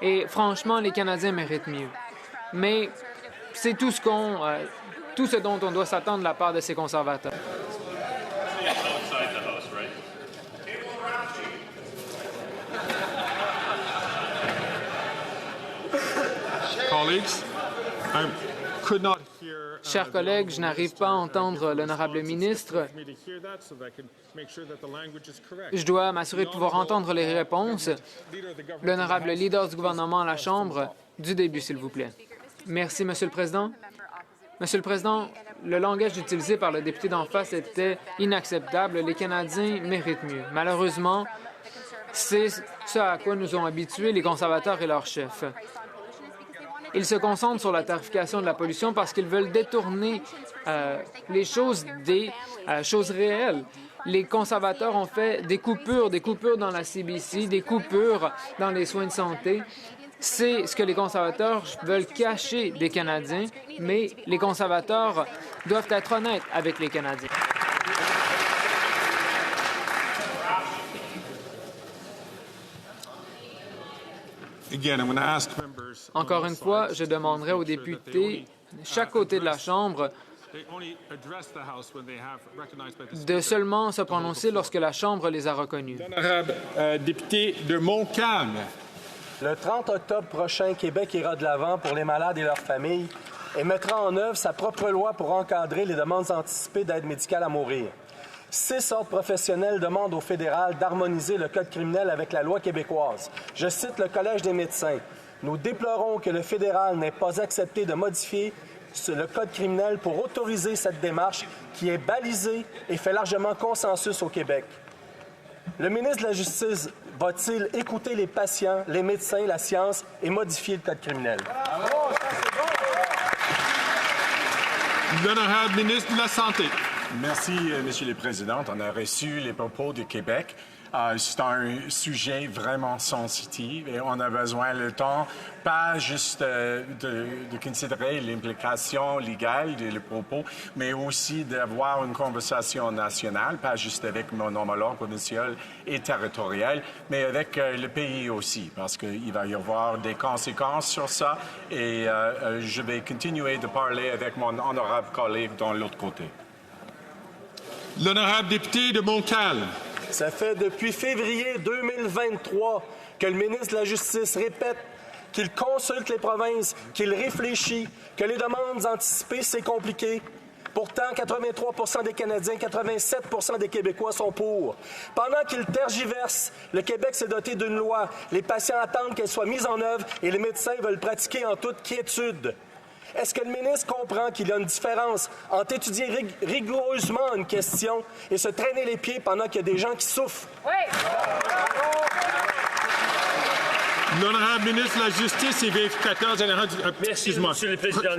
S14: et franchement, les Canadiens méritent mieux. Mais c'est tout ce dont on doit s'attendre de la part de ces conservateurs. Chers collègues, je n'arrive pas à entendre l'honorable ministre. Je dois m'assurer de pouvoir entendre les réponses. L'honorable leader du gouvernement à la Chambre, du début, s'il vous plaît. Merci, Monsieur le Président. Monsieur le Président, le langage utilisé par le député d'en face était inacceptable. Les Canadiens méritent mieux. Malheureusement, c'est ce à quoi nous ont habitués les conservateurs et leurs chefs. Ils se concentrent sur la tarification de la pollution parce qu'ils veulent détourner les choses des choses réelles. Les conservateurs ont fait des coupures dans la CBC, des coupures dans les soins de santé. C'est ce que les conservateurs veulent cacher des Canadiens, mais les conservateurs doivent être honnêtes avec les Canadiens. Encore une fois, je demanderai aux députés, chaque côté de la Chambre, de seulement se prononcer lorsque la Chambre les a reconnus.
S1: L'honorable député de Montcalm.
S17: Le 30 octobre prochain, Québec ira de l'avant pour les malades et leurs familles et mettra en œuvre sa propre loi pour encadrer les demandes anticipées d'aide médicale à mourir. 6 ordres professionnels demandent au fédéral d'harmoniser le code criminel avec la loi québécoise. Je cite le Collège des médecins. « Nous déplorons que le fédéral n'ait pas accepté de modifier le code criminel pour autoriser cette démarche qui est balisée et fait largement consensus au Québec. » Le ministre de la Justice va-t-il écouter les patients, les médecins, la science et modifier le code criminel?
S1: L'honorable ministre de la Santé.
S18: Merci, Monsieur le Président. On a reçu les propos du Québec. C'est un sujet vraiment sensitif et on a besoin de temps, pas juste de considérer l'implication légale des propos, mais aussi d'avoir une conversation nationale, pas juste avec mon homologue provincial et territorial, mais avec le pays aussi, parce qu'il va y avoir des conséquences sur ça et je vais continuer de parler avec mon honorable collègue de l'autre côté.
S1: L'honorable député de Montcalm.
S17: Ça fait depuis février 2023 que le ministre de la Justice répète qu'il consulte les provinces, qu'il réfléchit, que les demandes anticipées, c'est compliqué. Pourtant, 83 des Canadiens, 87 des Québécois sont pour. Pendant qu'il tergiverse, le Québec s'est doté d'une loi. Les patients attendent qu'elle soit mise en œuvre et les médecins veulent pratiquer en toute quiétude. Est-ce que le ministre comprend qu'il y a une différence entre étudier rigoureusement une question et se traîner les pieds pendant qu'il y a des gens qui souffrent? Oui!
S1: L'honorable ministre de la Justice et vérificateur général du...
S19: Merci, Monsieur le Président.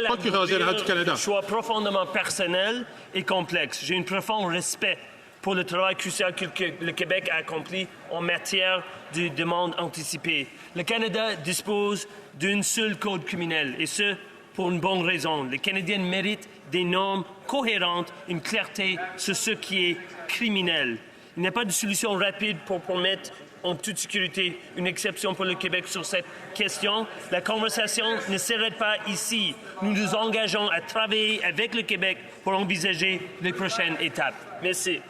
S1: Procureur général du Canada.
S19: Un choix profondément personnel et complexe. J'ai un profond respect pour le travail crucial que le Québec a accompli en matière de demande anticipée. Le Canada dispose d'un seul code criminel, et ce, pour une bonne raison. Les Canadiens méritent des normes cohérentes, une clarté sur ce qui est criminel. Il n'y a pas de solution rapide pour permettre en toute sécurité une exception pour le Québec sur cette question. La conversation ne s'arrête pas ici. Nous nous engageons à travailler avec le Québec pour envisager les prochaines étapes. Merci.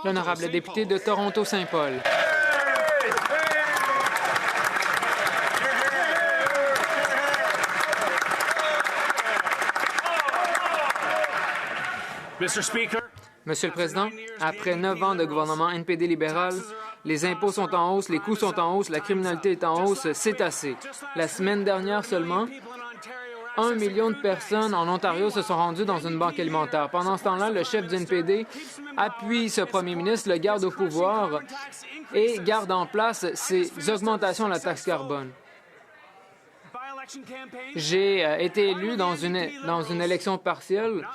S14: L'honorable député de Toronto-Saint-Paul. Monsieur le Président, après 9 ans de gouvernement NPD libéral, les impôts sont en hausse, les coûts sont en hausse, la criminalité est en hausse, c'est assez. La semaine dernière seulement, 1 million de personnes en Ontario se sont rendues dans une banque alimentaire. Pendant ce temps-là, le chef du NPD appuie ce premier ministre, le garde au pouvoir et garde en place ces augmentations de la taxe carbone. J'ai été élu dans une élection partielle.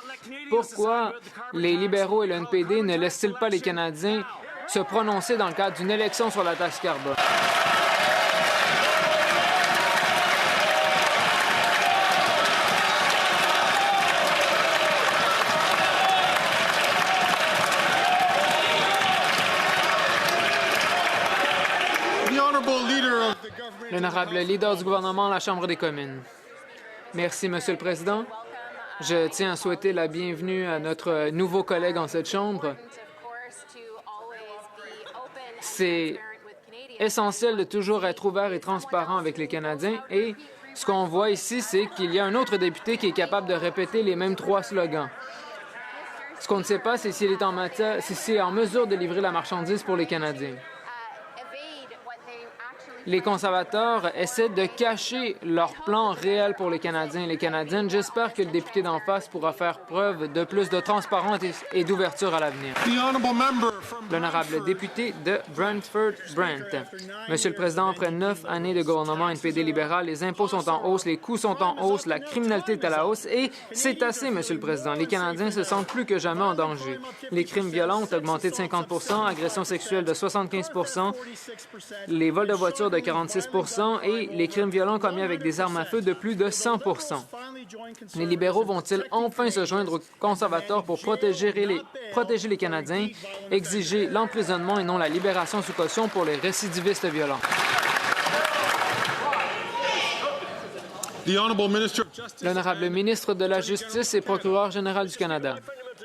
S14: Pourquoi les libéraux et le NPD ne laissent-ils pas les Canadiens se prononcer dans le cadre d'une élection sur la taxe carbone? L'honorable leader du gouvernement à la Chambre des communes. Merci, Monsieur le Président. Je tiens à souhaiter la bienvenue à notre nouveau collègue en cette Chambre. C'est essentiel de toujours être ouvert et transparent avec les Canadiens et ce qu'on voit ici, c'est qu'il y a un autre député qui est capable de répéter les mêmes 3 slogans. Ce qu'on ne sait pas, c'est s'il est en mesure de livrer la marchandise pour les Canadiens. Les conservateurs essaient de cacher leur plan réel pour les Canadiens et les Canadiennes. J'espère que le député d'en face pourra faire preuve de plus de transparence et d'ouverture à l'avenir. L'honorable député de Brantford-Brant. Monsieur le Président, après 9 années de gouvernement NPD libéral, les impôts sont en hausse, les coûts sont en hausse, la criminalité est à la hausse et c'est assez, Monsieur le Président. Les Canadiens se sentent plus que jamais en danger. Les crimes violents ont augmenté de 50 %, agressions sexuelles de 75 %, les vols de voitures de 46 % et les crimes violents commis avec des armes à feu de plus de 100 %. Les libéraux vont-ils enfin se joindre aux conservateurs pour protéger les Canadiens, exiger l'emprisonnement et non la libération sous caution pour les récidivistes violents? L'honorable ministre de la Justice et procureur général du Canada.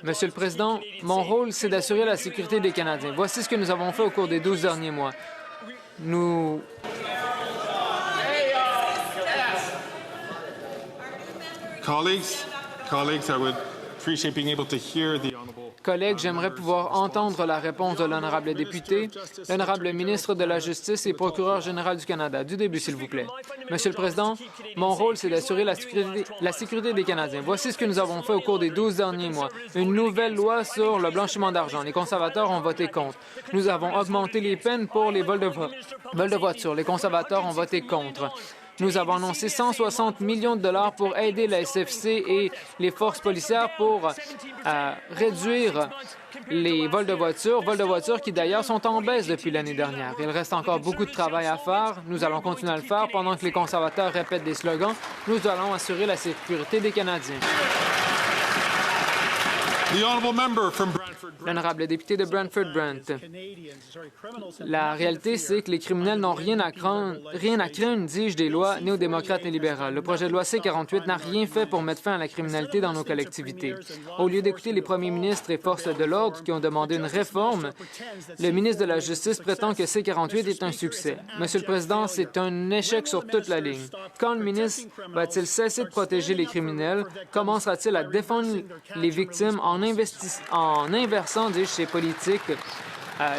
S14: Monsieur le Président, mon rôle, c'est d'assurer la sécurité des Canadiens. Voici ce que nous avons fait au cours des 12 derniers mois. Collègues, j'aimerais pouvoir entendre la réponse de l'honorable député, l'honorable ministre de la Justice et procureur général du Canada. Du début, s'il vous plaît. Monsieur le Président, mon rôle, c'est d'assurer la sécurité des Canadiens. Voici ce que nous avons fait au cours des 12 derniers mois. Une nouvelle loi sur le blanchiment d'argent. Les conservateurs ont voté contre. Nous avons augmenté les peines pour les vols de voitures. Les conservateurs ont voté contre. Nous avons annoncé 160 millions de dollars pour aider la SFC et les forces policières pour réduire les vols de voitures qui d'ailleurs sont en baisse depuis l'année dernière. Il reste encore beaucoup de travail à faire. Nous allons continuer à le faire pendant que les conservateurs répètent des slogans. Nous allons assurer la sécurité des Canadiens. L'honorable député de Brantford-Brant. La réalité, c'est que les criminels n'ont rien à craindre, dis-je, des lois néo-démocrates et libérales. Le projet de loi C-48 n'a rien fait pour mettre fin à la criminalité dans nos collectivités. Au lieu d'écouter les premiers ministres et forces de l'ordre qui ont demandé une réforme, le ministre de la Justice prétend que C-48 est un succès. Monsieur le Président, c'est un échec sur toute la ligne. Quand le ministre va-t-il cesser de protéger les criminels? Commencera-t-il à défendre les victimes en inversant, dis-je, ses politiques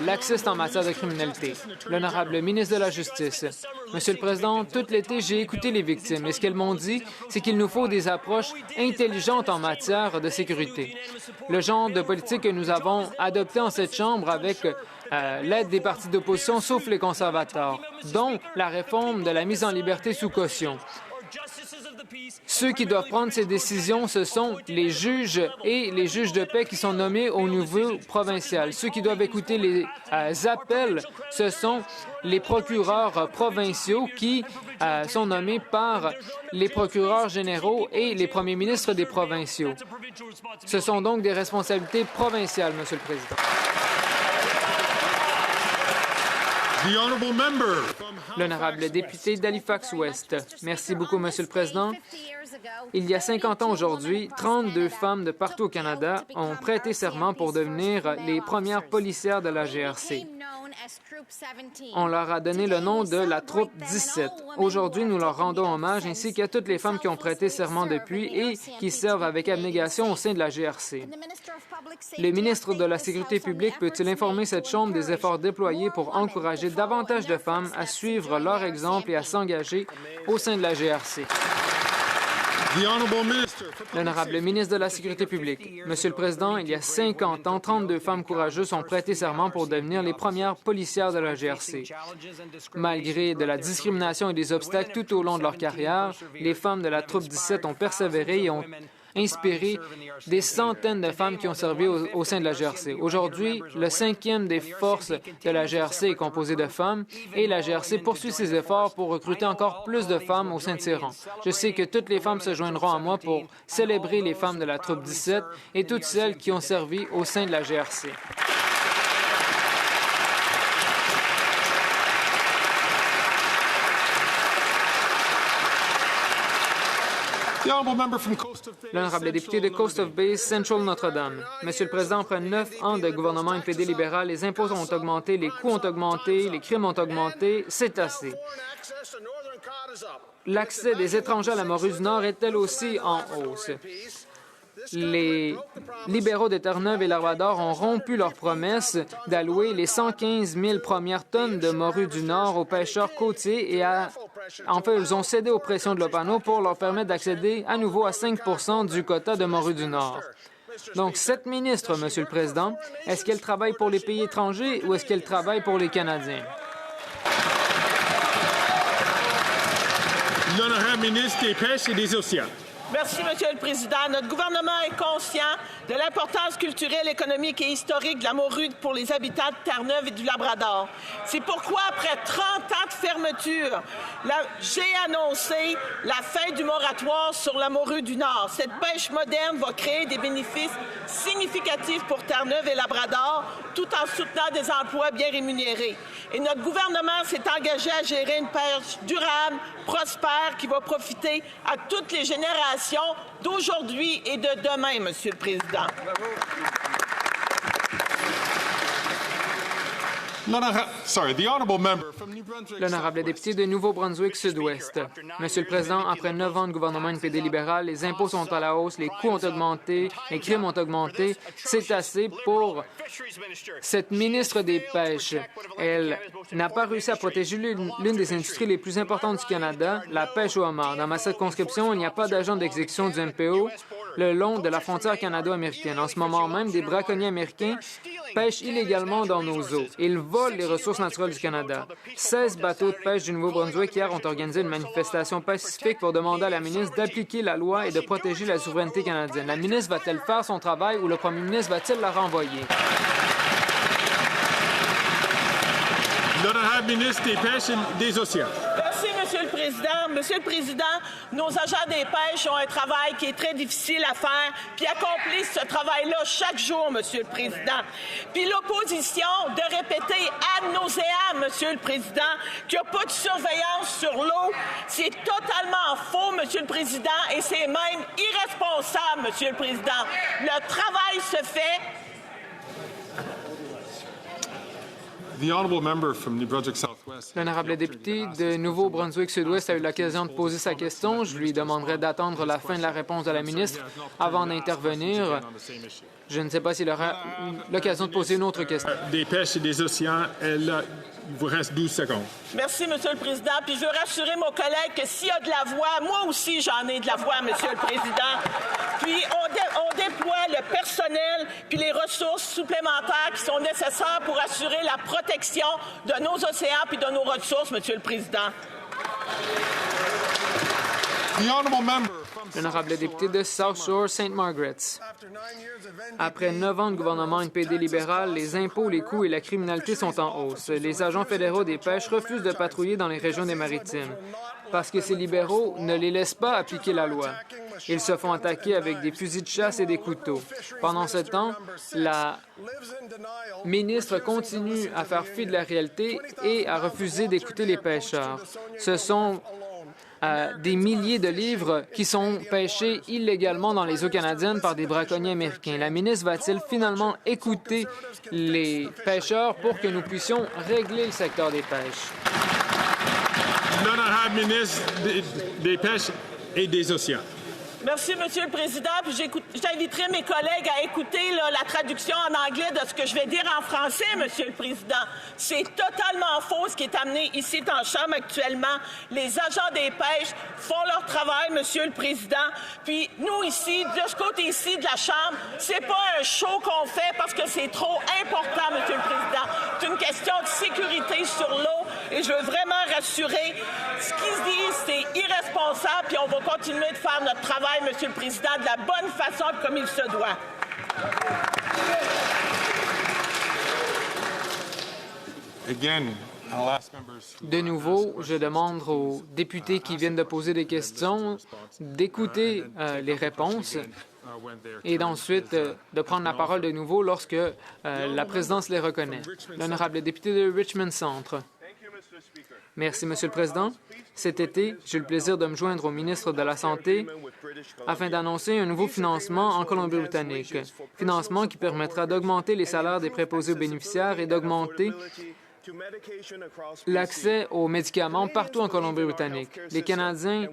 S14: laxistes en matière de criminalité? L'honorable ministre de la Justice. Monsieur le Président, tout l'été, j'ai écouté les victimes et ce qu'elles m'ont dit, c'est qu'il nous faut des approches intelligentes en matière de sécurité. Le genre de politique que nous avons adopté en cette Chambre avec l'aide des partis d'opposition, sauf les conservateurs, dont la réforme de la mise en liberté sous caution. Ceux qui doivent prendre ces décisions, ce sont les juges et les juges de paix qui sont nommés au niveau provincial. Ceux qui doivent écouter les appels, ce sont les procureurs provinciaux qui sont nommés par les procureurs généraux et les premiers ministres des provinciaux. Ce sont donc des responsabilités provinciales, Monsieur le Président. L'honorable député d'Halifax-Ouest. Merci beaucoup, Monsieur le Président. Il y a 50 ans aujourd'hui, 32 femmes de partout au Canada ont prêté serment pour devenir les premières policières de la GRC. On leur a donné le nom de la Troupe 17. Aujourd'hui, nous leur rendons hommage ainsi qu'à toutes les femmes qui ont prêté serment depuis et qui servent avec abnégation au sein de la GRC. Le ministre de la Sécurité publique peut-il informer cette Chambre des efforts déployés pour encourager davantage de femmes à suivre leur exemple et à s'engager au sein de la GRC? L'honorable ministre de la Sécurité publique. Monsieur le Président, il y a 50 ans, 32 femmes courageuses ont prêté serment pour devenir les premières policières de la GRC. Malgré de la discrimination et des obstacles tout au long de leur carrière, les femmes de la troupe 17 ont persévéré et ont inspiré des centaines de femmes qui ont servi au sein de la GRC. Aujourd'hui, le 5e des forces de la GRC est composé de femmes et la GRC poursuit ses efforts pour recruter encore plus de femmes au sein de ses rangs. Je sais que toutes les femmes se joindront à moi pour célébrer les femmes de la troupe 17 et toutes celles qui ont servi au sein de la GRC. L'honorable député de Coast of Bay, Central Notre-Dame. Monsieur le Président, après 9 ans de gouvernement NPD libéral, les impôts ont augmenté, les coûts ont augmenté, les crimes ont augmenté. C'est assez. L'accès des étrangers à la Morue-du-Nord est elle aussi en hausse. Les libéraux de Terre-Neuve et Labrador ont rompu leur promesse d'allouer les 115 000 premières tonnes de morue du Nord aux pêcheurs côtiers et en fait, ils ont cédé aux pressions de l'OPANO pour leur permettre d'accéder à nouveau à 5 % du quota de morue du Nord. Donc, cette ministre, Monsieur le Président, est-ce qu'elle travaille pour les pays étrangers ou est-ce qu'elle travaille pour les Canadiens?
S1: L'honorable ministre des Pêches et des Océans.
S11: Merci, Monsieur le Président. Notre gouvernement est conscient de l'importance culturelle, économique et historique de la morue pour les habitants de Terre-Neuve et du Labrador. C'est pourquoi, après 30 ans de fermeture, j'ai annoncé la fin du moratoire sur la morue du Nord. Cette pêche moderne va créer des bénéfices significatifs pour Terre-Neuve et Labrador, tout en soutenant des emplois bien rémunérés. Et notre gouvernement s'est engagé à gérer une pêche durable, prospère, qui va profiter à toutes les générations d'aujourd'hui et de demain, Monsieur le Président.
S14: L'honorable député de Nouveau-Brunswick Sud-Ouest. Monsieur le Président, après 9 ans de gouvernement NPD libéral, les impôts sont à la hausse, les coûts ont augmenté, les crimes ont augmenté. C'est assez pour cette ministre des Pêches. Elle n'a pas réussi à protéger l'une des industries les plus importantes du Canada, la pêche au homard. Dans ma circonscription, il n'y a pas d'agent d'exécution du MPO le long de la frontière canado-américaine. En ce moment même, des braconniers américains pêchent illégalement dans nos eaux. Ils volent les ressources naturelles du Canada. 16 bateaux de pêche du Nouveau-Brunswick hier ont organisé une manifestation pacifique pour demander à la ministre d'appliquer la loi et de protéger la souveraineté canadienne. La ministre va-t-elle faire son travail ou le premier ministre va-t-il la renvoyer?
S1: L'honorable ministre des Pêches et des Océans.
S11: Merci, Monsieur le Président. Monsieur le Président, nos agents des pêches ont un travail qui est très difficile à faire, puis accomplissent ce travail-là chaque jour, Monsieur le Président. Puis l'opposition de répéter ad nauseam, Monsieur le Président, qu'il n'y a pas de surveillance sur l'eau, c'est totalement faux, Monsieur le Président, et c'est même irresponsable, Monsieur le Président. Le travail se fait.
S14: L'honorable député de Nouveau-Brunswick Sud-Ouest a eu l'occasion de poser sa question. Je lui demanderai d'attendre la fin de la réponse de la ministre avant d'intervenir. Je ne sais pas s'il aura l'occasion de poser une autre question.
S1: Des pêches et des océans, il vous reste 12 secondes.
S11: Merci, Monsieur le Président. Puis je veux rassurer mon collègue que s'il y a de la voix, moi aussi j'en ai de la voix, Monsieur le Président. Puis on déploie le personnel puis les ressources supplémentaires qui sont nécessaires pour assurer la protection de nos océans puis de nos ressources, Monsieur le Président.
S14: L'honorable député de South Shore, St. Margaret's. Après 9 ans de gouvernement NPD libéral, les impôts, les coûts et la criminalité sont en hausse. Les agents fédéraux des pêches refusent de patrouiller dans les régions des Maritimes parce que ces libéraux ne les laissent pas appliquer la loi. Ils se font attaquer avec des fusils de chasse et des couteaux. Pendant ce temps, la ministre continue à faire fi de la réalité et à refuser d'écouter les pêcheurs. Ce sont des milliers de livres qui sont pêchés illégalement dans les eaux canadiennes par des braconniers américains. La ministre va-t-il finalement écouter les pêcheurs pour que nous puissions régler le secteur des pêches?
S1: L'honorable ministre des Pêches et des Océans.
S11: Merci, Monsieur le Président. Puis j'inviterai mes collègues à écouter là, la traduction en anglais de ce que je vais dire en français, Monsieur le Président. C'est totalement faux ce qui est amené ici en Chambre actuellement. Les agents des pêches font leur travail, Monsieur le Président. Puis nous ici, de ce côté-ci de la Chambre, c'est pas un show qu'on fait parce que c'est trop important, Monsieur le Président. C'est une question de sécurité sur l'eau et je veux vraiment rassurer. Ce qu'ils se disent, c'est irresponsable puis on va continuer de faire notre travail, Monsieur le Président, de la bonne façon comme il se doit.
S14: De nouveau, je demande aux députés qui viennent de poser des questions d'écouter les réponses et d'ensuite de prendre la parole de nouveau lorsque la présidence les reconnaît. L'honorable député de Richmond Centre. Merci, Monsieur le Président. Cet été, j'ai eu le plaisir de me joindre au ministre de la Santé afin d'annoncer un nouveau financement en Colombie-Britannique. Financement qui permettra d'augmenter les salaires des préposés aux bénéficiaires et d'augmenter l'accès aux médicaments partout en Colombie-Britannique. Les Canadiens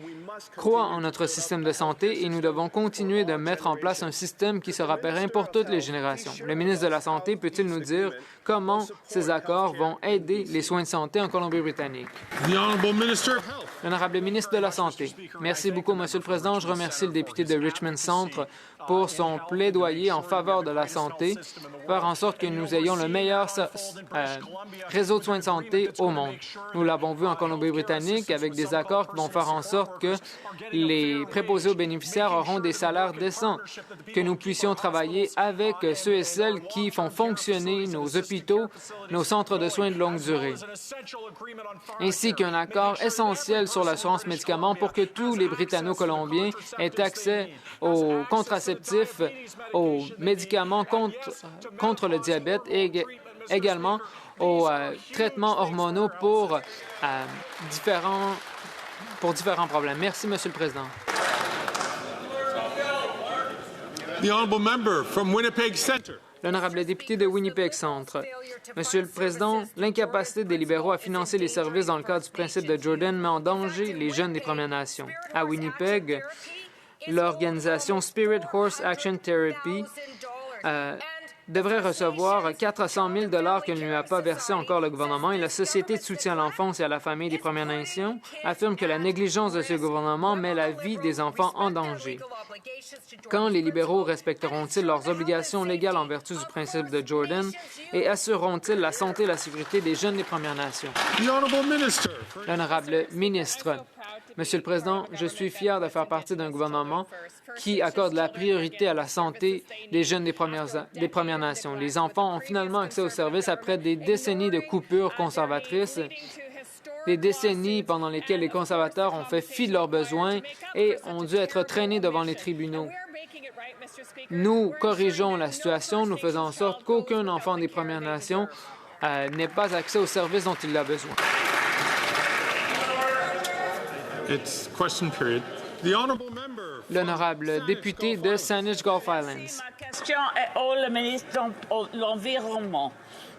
S14: croient en notre système de santé et nous devons continuer de mettre en place un système qui sera pérenne pour toutes les générations. Le ministre de la Santé peut-il nous dire comment ces accords vont aider les soins de santé en Colombie-Britannique? L'honorable ministre de la Santé. Merci beaucoup, Monsieur le Président. Je remercie le député de Richmond Centre pour son plaidoyer en faveur de la santé, faire en sorte que nous ayons le meilleur réseau de soins de santé au monde. Nous l'avons vu en Colombie-Britannique avec des accords qui vont faire en sorte que les préposés aux bénéficiaires auront des salaires décents, que nous puissions travailler avec ceux et celles qui font fonctionner nos hôpitaux, nos centres de soins de longue durée, ainsi qu'un accord essentiel sur l'assurance médicaments pour que tous les Britanno-Colombiens aient accès aux contraceptifs, aux médicaments contre le diabète et également aux traitements hormonaux pour différents problèmes. Merci, Monsieur le Président. L'honorable député de Winnipeg Centre. Monsieur le Président, l'incapacité des libéraux à financer les services dans le cadre du principe de Jordan met en danger les jeunes des Premières Nations. À Winnipeg, l'organisation Spirit Horse Action Therapy devrait recevoir 400 000 $ que ne lui a pas versé encore le gouvernement et la Société de soutien à l'enfance et à la famille des Premières Nations affirme que la négligence de ce gouvernement met la vie des enfants en danger. Quand les libéraux respecteront-ils leurs obligations légales en vertu du principe de Jordan et assureront-ils la santé et la sécurité des jeunes des Premières Nations? L'honorable ministre. Monsieur le Président, je suis fier de faire partie d'un gouvernement qui accorde la priorité à la santé des jeunes des Premières Nations. Les enfants ont finalement accès aux services après des décennies de coupures conservatrices, des décennies pendant lesquelles les conservateurs ont fait fi de leurs besoins et ont dû être traînés devant les tribunaux. Nous corrigeons la situation, nous faisons en sorte qu'aucun enfant des Premières Nations n'ait pas accès aux services dont il a besoin. L'honorable député de Saanich Gulf Islands.
S20: Ma question est au ministre de l'Environnement.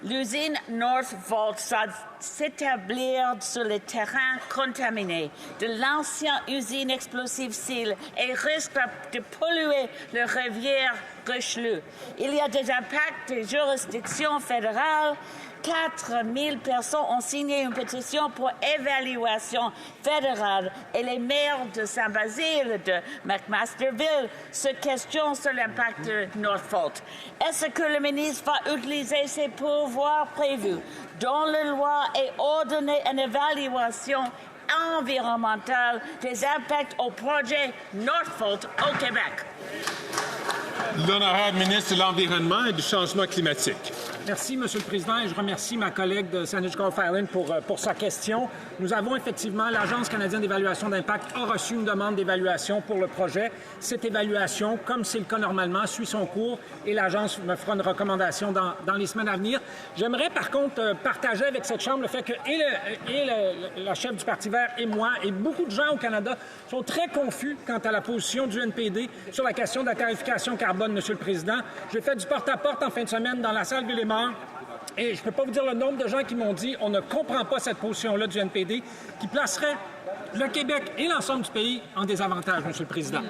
S20: L'usine Northvolt va s'établir sur le terrain contaminé de l'ancienne usine explosive SEAL et risque de polluer le rivière Richelieu. Il y a des impacts de juridictions fédérales. 4 000 personnes ont signé une pétition pour évaluation fédérale et les maires de Saint-Basile, de McMasterville se questionnent sur l'impact de Northvolt. Est-ce que le ministre va utiliser ses pouvoirs prévus dans la loi et ordonner une évaluation environnementale des impacts au projet Northvolt au Québec?
S1: L'honorable ministre de l'Environnement et du Changement climatique.
S16: Merci, Monsieur le Président, et je remercie ma collègue de Saanich Gulf Islands pour sa question. Nous avons effectivement, l'Agence canadienne d'évaluation d'impact a reçu une demande d'évaluation pour le projet. Cette évaluation, comme c'est le cas normalement, suit son cours et l'Agence me fera une recommandation dans les semaines à venir. J'aimerais par contre partager avec cette Chambre le fait que la chef du Parti vert et moi et beaucoup de gens au Canada sont très confus quant à la position du NPD sur la question de la tarification carbone, Monsieur le Président. J'ai fait du porte-à-porte en fin de semaine dans la salle Villemort et je ne peux pas vous dire le nombre de gens qui m'ont dit on ne comprend pas cette position-là du NPD qui placerait le Québec et l'ensemble du pays en désavantage, Monsieur le Président.